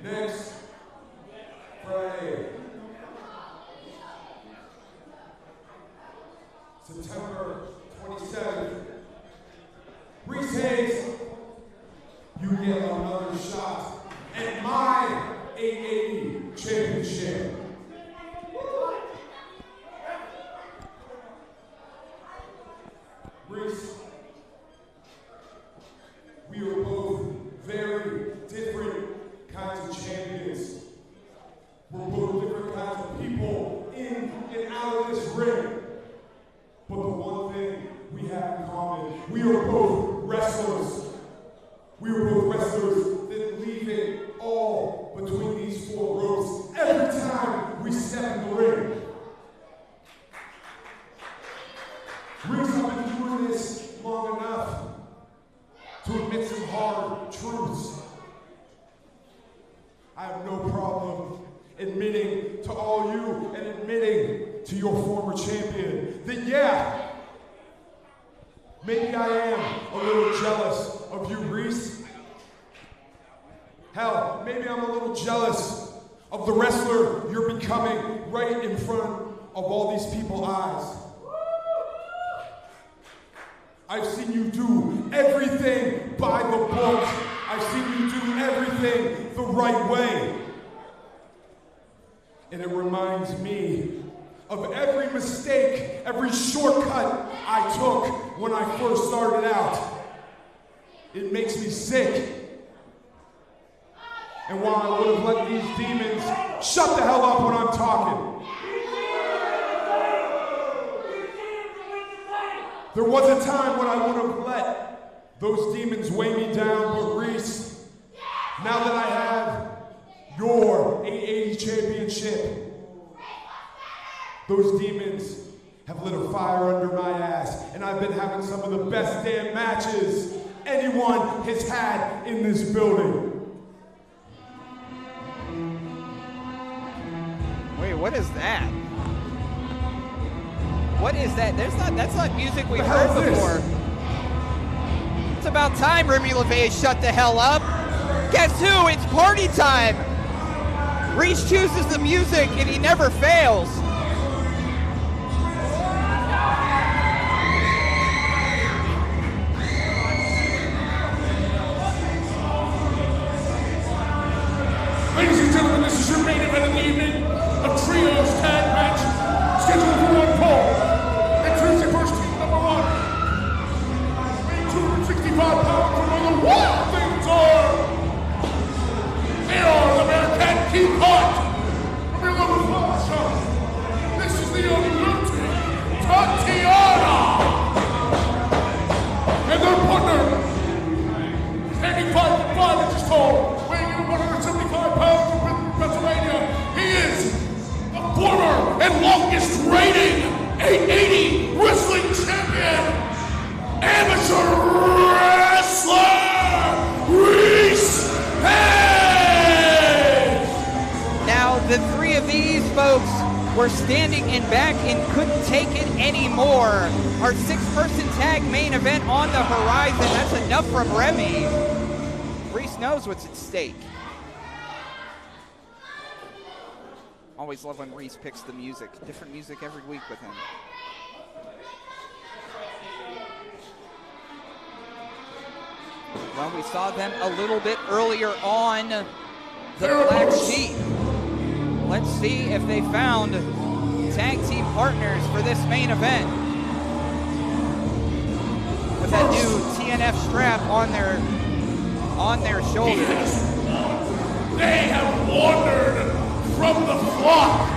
Speaker 7: Next Friday, September 27th, Reese Hayes, you get another shot at my 880 championship. Reese, we are both very different kinds of champions. We're both different kinds of people in and out of this ring. But the one thing we have in common, we are both wrestlers. We are both wrestlers that leave it all between these four ropes every time we step in the ring. Reese, I've been doing this long enough to admit some hard truths. I have no problem admitting to all you and admitting to your former champion that, yeah, maybe I am a little jealous of you, Reese. Hell, maybe I'm a little jealous of the wrestler you're becoming right in front of all these people's eyes. I've seen you do everything by the book. I've seen you do everything the right way. And it reminds me of every mistake, every shortcut I took when I first started out. It makes me sick. And while I would have let these demons shut the hell up when I'm talking, there was a time when I would have let those demons weigh me down, but Reese, now that I have your 880 championship, those demons have lit a fire under my ass, and I've been having some of the best damn matches anyone has had in this building.
Speaker 8: Wait, what is that? What is that? That's not music we've heard before. It's about time Remy LeVay shut the hell up. Guess who? It's party time. Reese chooses the music and he never fails.
Speaker 7: Ladies and gentlemen, this is your main event of the evening, a trios tag match scheduled for one fall. Introducing first team number one, weighing 265 pounds from where the wild things are. They are the Bearcat King Haught from your local flower shop. This is the Unwitting Tatiana. And their partner, standing 5'5" inches tall, weighing in 175 pounds from Pittsburgh, Pennsylvania. He is the former and longest reigning 880 wrestling champion, amateur wrestler, Reese.
Speaker 8: Now, the three of these folks were standing in back and couldn't take it anymore. Our six-person tag main event on the horizon. That's enough from Remy. Reese knows what's at stake. Always love when Reese picks the music. Different music every week with him. Well, we saw them a little bit earlier on the Black Sheep. Let's see if they found tag team partners for this main event. With that new TNF strap on their shoulders.
Speaker 7: They have wandered from the flock,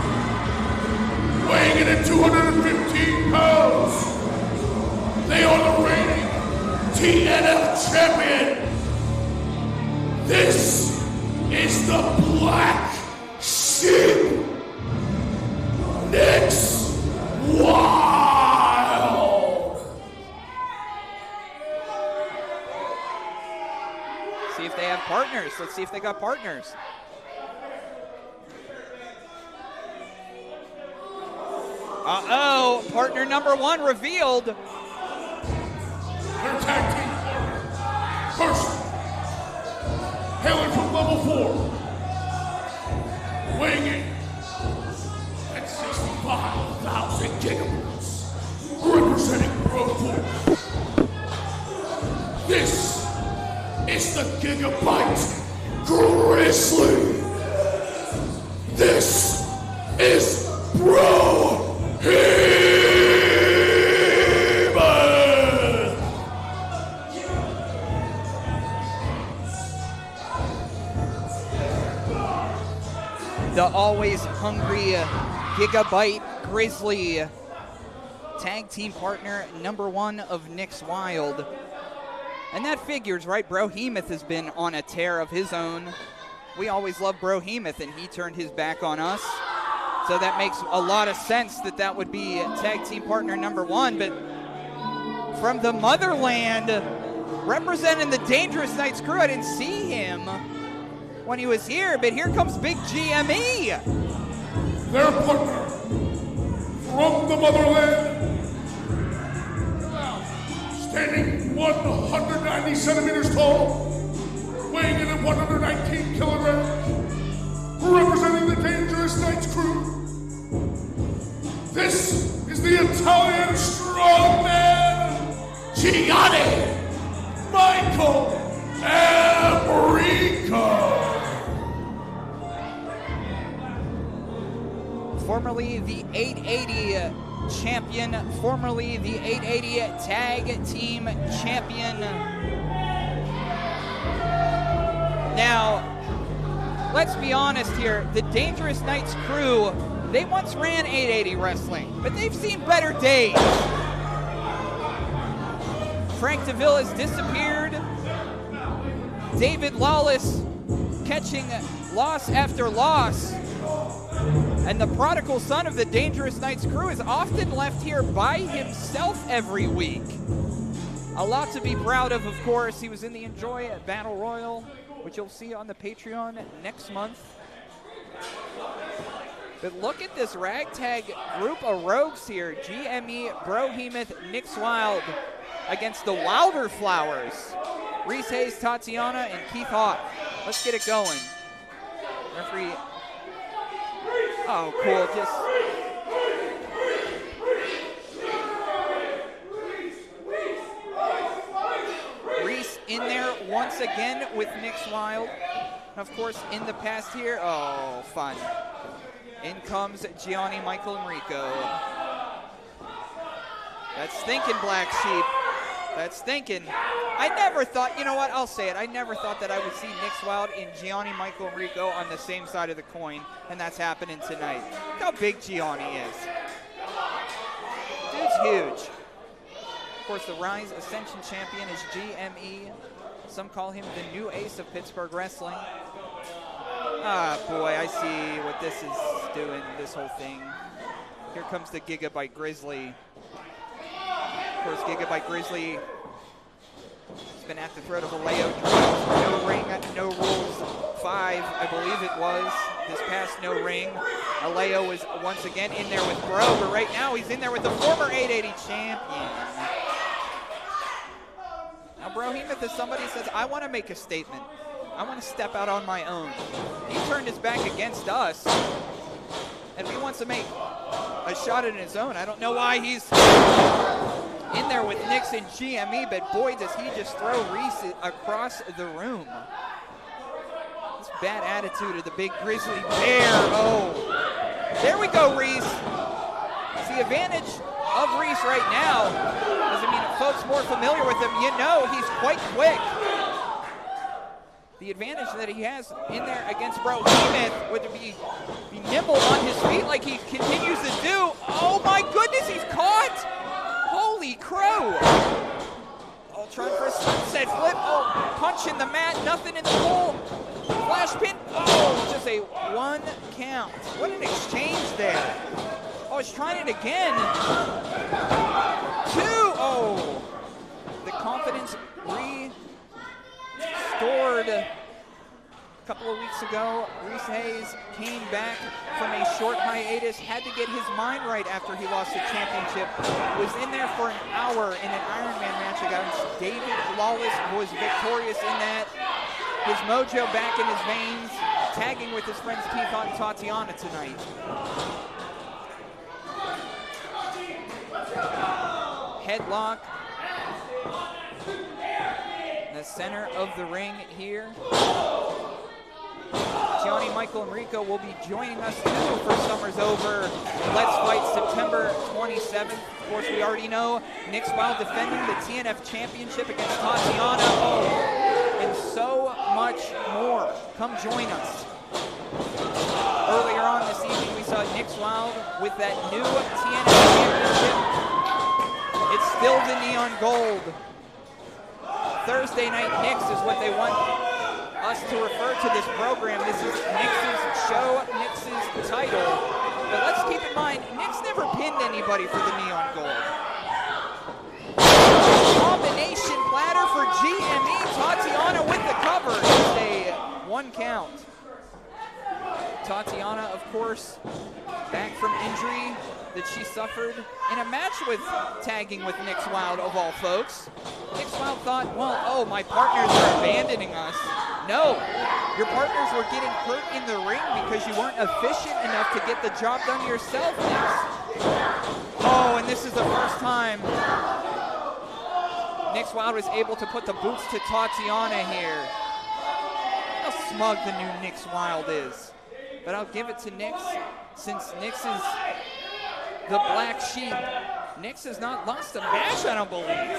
Speaker 7: weighing in at 215 pounds. They are the reigning TNF champion. This is the Black Sheep. Next Wild.
Speaker 8: See if they have partners. Let's see if they got partners. Uh-oh, partner number one revealed.
Speaker 7: Their tag team first, hailing from level 4, weighing in at 65,000 gigabytes, representing Brohemoth. This is the Gigabyte Grizzly. This is Brohemoth.
Speaker 8: always hungry Gigabyte Grizzly, tag team partner #1 of Nick's Wild. And that figures, right? Brohemoth has been on a tear of his own. We always loved Brohemoth, and he turned his back on us. So that makes a lot of sense that that would be tag team partner #1. But from the motherland, representing the Dangerous Knights crew, I didn't see him when he was here, but here comes Big GME.
Speaker 7: Their partner from the motherland, standing 190 centimeters tall, weighing in at 119 kilograms, representing the Dangerous Knights crew. This is the Italian strongman, Gianni Michael Enrico.
Speaker 8: Formerly the 880 champion, formerly the 880 tag team champion. Now, let's be honest here, the Dangerous Knights crew, they once ran 880 wrestling, but they've seen better days. Frank DeVille has disappeared. David Lawless catching loss after loss. And the prodigal son of the Dangerous Knights crew is often left here by himself every week. A lot to be proud of course. He was in the Enjoy Battle Royal, which you'll see on the Patreon next month. But look at this ragtag group of rogues here. GME, Brohemoth, Nick's Wild against the Wilder Flowers. Reese Hayes, Tatiana, and Keith Haught. Let's get it going. Referee. Oh, cool. Reese in there once again with Nick's Wild. Of course, in the past here. Oh, fun. In comes Gianni Michael Enrico. That's thinking, Black Sheep. That's thinking. I never thought, you know what, I'll say it. I never thought that I would see Nick's Wild and Gianni Michael Enrico on the same side of the coin, and that's happening tonight. Look how big Gianni is. Dude's huge. Of course, the Rise Ascension champion is GME. Some call him the new ace of Pittsburgh wrestling. Ah, boy, I see what this is doing, this whole thing. Here comes the Gigabyte Grizzly. Of course, Gigabyte Grizzly has been at the throat of Alao. No ring, no rules 5, I believe it was. This past no ring. Alao was once again in there with Bro, but right now he's in there with the former 880 champion. Now, Brohemoth is somebody who says, I want to make a statement. I want to step out on my own. He turned his back against us, and he wants to make a shot at his own. I don't know why he's in there with Nix and GME, but boy, does he just throw Reese across the room. This bad attitude of the big grizzly bear. Oh, there we go, Reese. It's the advantage of Reese right now. Doesn't mean folks more familiar with him, you know he's quite quick. The advantage that he has in there against Brohemoth would be nimble on his feet like he continues to do. Oh my goodness, he's caught! Holy crow! Oh, trying for a sunset flip. Oh, punch in the mat, nothing in the pole. Flash pin. Oh, just a 1 count. What an exchange there. Oh, he's trying it again. 2. Oh, the confidence restored. A couple of weeks ago, Reese Hayes came back from a short hiatus, had to get his mind right after he lost the championship. Was in there for an hour in an Ironman match against David Lawless, who was victorious in that. His mojo back in his veins, tagging with his friends Keith Haught and Tatiana tonight. Headlock. The center of the ring here. Gianni Michael Enrico will be joining us too for Summer's Over. Let's Fight September 27th. Of course, we already know Nick's Wild defending the TNF Championship against Tatiana. Oh, and so much more. Come join us. Earlier on this evening, we saw Nick Wild with that new TNF championship. It's still the neon gold. Thursday Night Knicks is what they want us to refer to this program. This is Knicks' show, Knicks' title. But let's keep in mind, Knicks never pinned anybody for the neon gold. Combination platter for GME. Tatiana with the cover. It's a 1 count. Tatiana, of course, back from injury that she suffered in a match with tagging with Nick Wild, of all folks. Nick Wild thought, well, oh, my partners are abandoning us. No, your partners were getting hurt in the ring because you weren't efficient enough to get the job done yourself, Nick. Oh, and this is the first time Nick Wild was able to put the boots to Tatiana here. How smug the new Nick Wild is. But I'll give it to Nix, since Nix is the black sheep. Nix has not lost a match, I don't believe.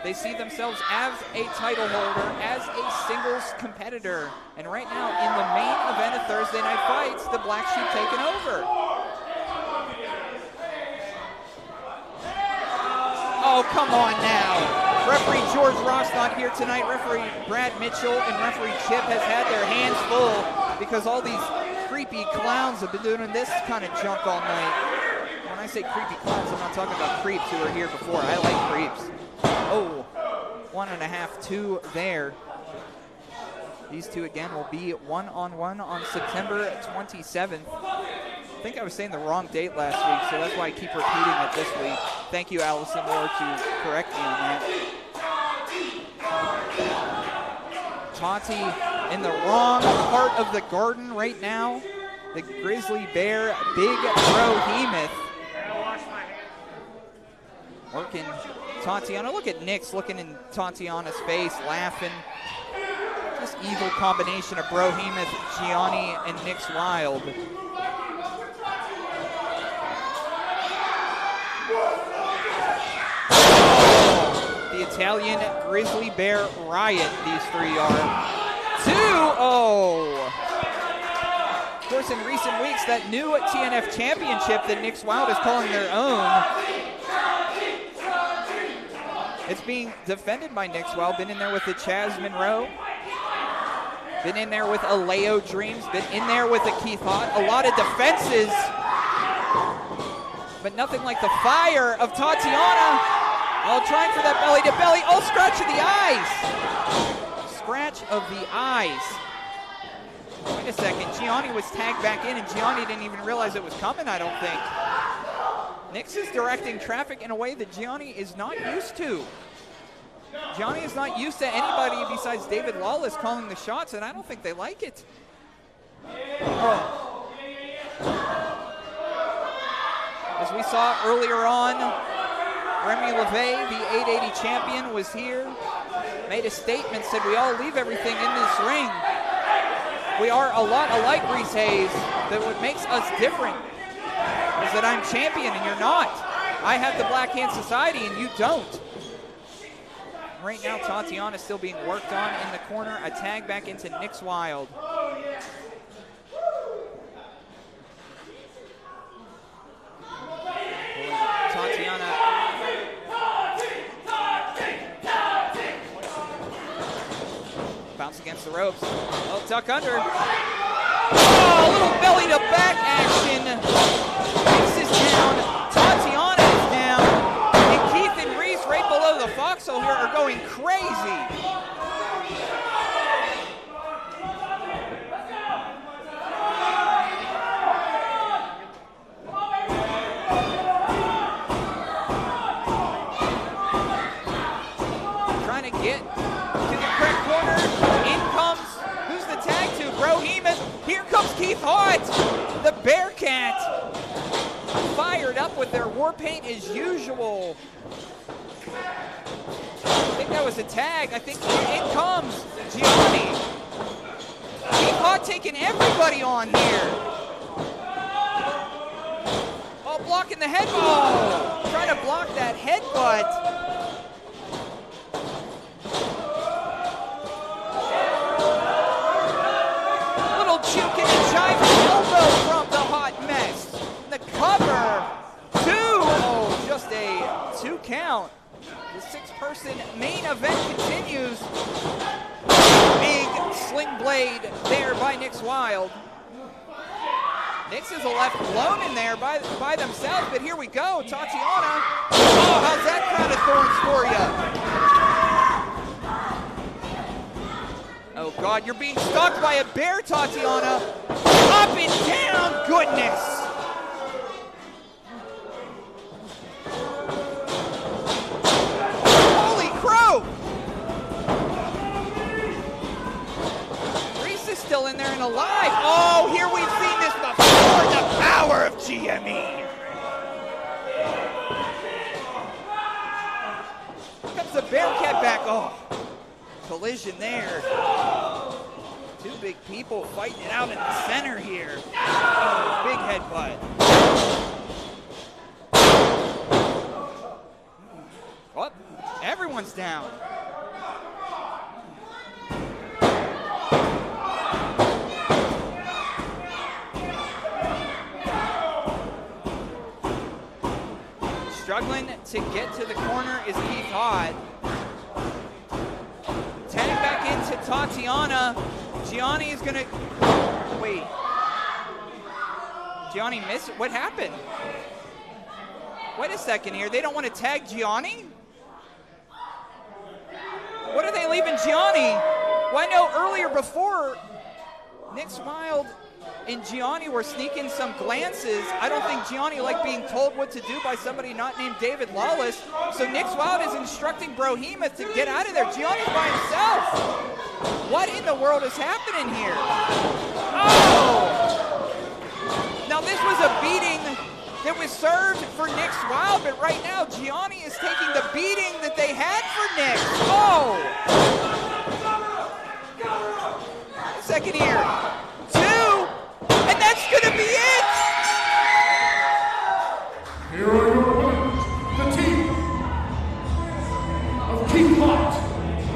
Speaker 8: They see themselves as a title holder, as a singles competitor. And right now, in the main event of Thursday Night Fights, the black sheep taking over. Oh, come on now. Referee George Ross not here tonight. Referee Brad Mitchell and referee Chip has had their hands full because all these creepy clowns have been doing this kind of junk all night. When I say creepy clowns, I'm not talking about creeps who were here before. I like creeps. Oh, 1.5, 2 there. These two again will be one-on-one on September 27th. I think I was saying the wrong date last week, so that's why I keep repeating it this week. Thank you, Allison Moore, to correct me on that. Tati in the wrong part of the garden right now. The grizzly bear, big Brohemoth. Working Tatiana. Look at Nix looking in Tatiana's face, laughing. Just evil combination of Brohemoth, Gianni, and Nick Wild. The Italian grizzly bear riot, these three are. 2, oh! Of course, in recent weeks, that new TNF championship that Nick Wild is calling their own, it's being defended by Nick Wild. Been in there with the Chaz Monroe. Been in there with Alao Dreams. Been in there with the Keith Haught. A lot of defenses, but nothing like the fire of Tatiana. Oh, trying for that belly to belly. Oh, scratch of the eyes. Scratch of the eyes. Wait a second. Gianni was tagged back in, and Gianni didn't even realize it was coming, I don't think. Nix is directing traffic in a way that Gianni is not used to. Gianni is not used to anybody besides David Lawless calling the shots, and I don't think they like it. Oh. As we saw earlier on, Remy LeVay, the 880 champion, was here, made a statement, said we all leave everything in this ring. We are a lot alike, Reese Hayes. That what makes us different is that I'm champion and you're not. I have the Black Hand Society and you don't. Right now, Tatiana is still being worked on in the corner. A tag back into Nick Wild. Tatiana. Bounce against the ropes. Oh, duck under. Oh, a little belly to back action. Reese is down. Tatiana is down. And Keith and Reese right below the foxhole here are going crazy. Trying to get to the correct corner. In comes, who's the tag to? Brohemoth. Here comes Keith Haught, the Bearcat. Fired up with their war paint as usual. I think that was a tag. I think in comes Gianni. Keith Haught taking everybody on here. Oh, blocking the headbutt. Oh, trying to block that headbutt. 2 count. The 6-person main event continues. Big sling blade there by Nix Wild. Nix is left alone in there by themselves, but here we go. Tatiana. Oh, how's that crown of thorns for you? Oh, God, you're being stalked by a bear, Tatiana. Up and down, goodness. Holy crow. Reese is still in there and alive. Oh, here we've seen this before. The power of GME. Here comes the Bearcat back. Oh, collision there. 2 big people fighting it out in the center here. Oh, big headbutt. What? Everyone's down. Struggling to get to the corner is Keith Haught. Tag back into Tatiana. Gianni is gonna, wait. Gianni missed, what happened? Wait a second here, they don't want to tag Gianni? What are they leaving Gianni? Well, I know earlier before, Nix Wild and Gianni were sneaking some glances. I don't think Gianni liked being told what to do by somebody not named David Lawless. So Nix Wild is instructing Brohemoth to get out of there. Gianni's by himself. What in the world is happening here? Oh! Now this was a beating that was served for Nix Wild, but right now Gianni is taking the beating that they had for Nix. Oh! A second here. 2, and that's gonna be it!
Speaker 7: Here are your winners, the team of Keith Haught,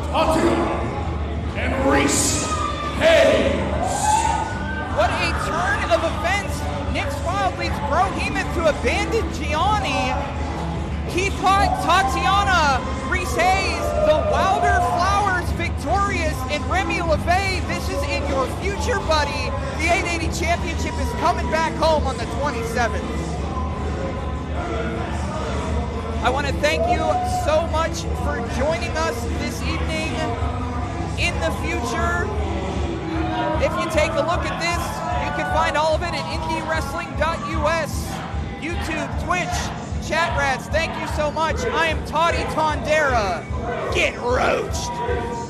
Speaker 7: Tatiana, and Reese Hayes.
Speaker 8: What a turn of events. Nix Wild leads Brohemoth to abandon Gianni. Keith Haught, Tatiana, Reese Hayes, the Wilder Flowers victorious, and Remy LeVay, this is in your future, buddy. The 880 Championship is coming back home on the 27th. I want to thank you so much for joining us this evening. In the future, if you take a look at this, you can find all of it at IndyWrestling.us, YouTube, Twitch, Chat Rats. Thank you so much. I am Toddy Tondera. Get roached.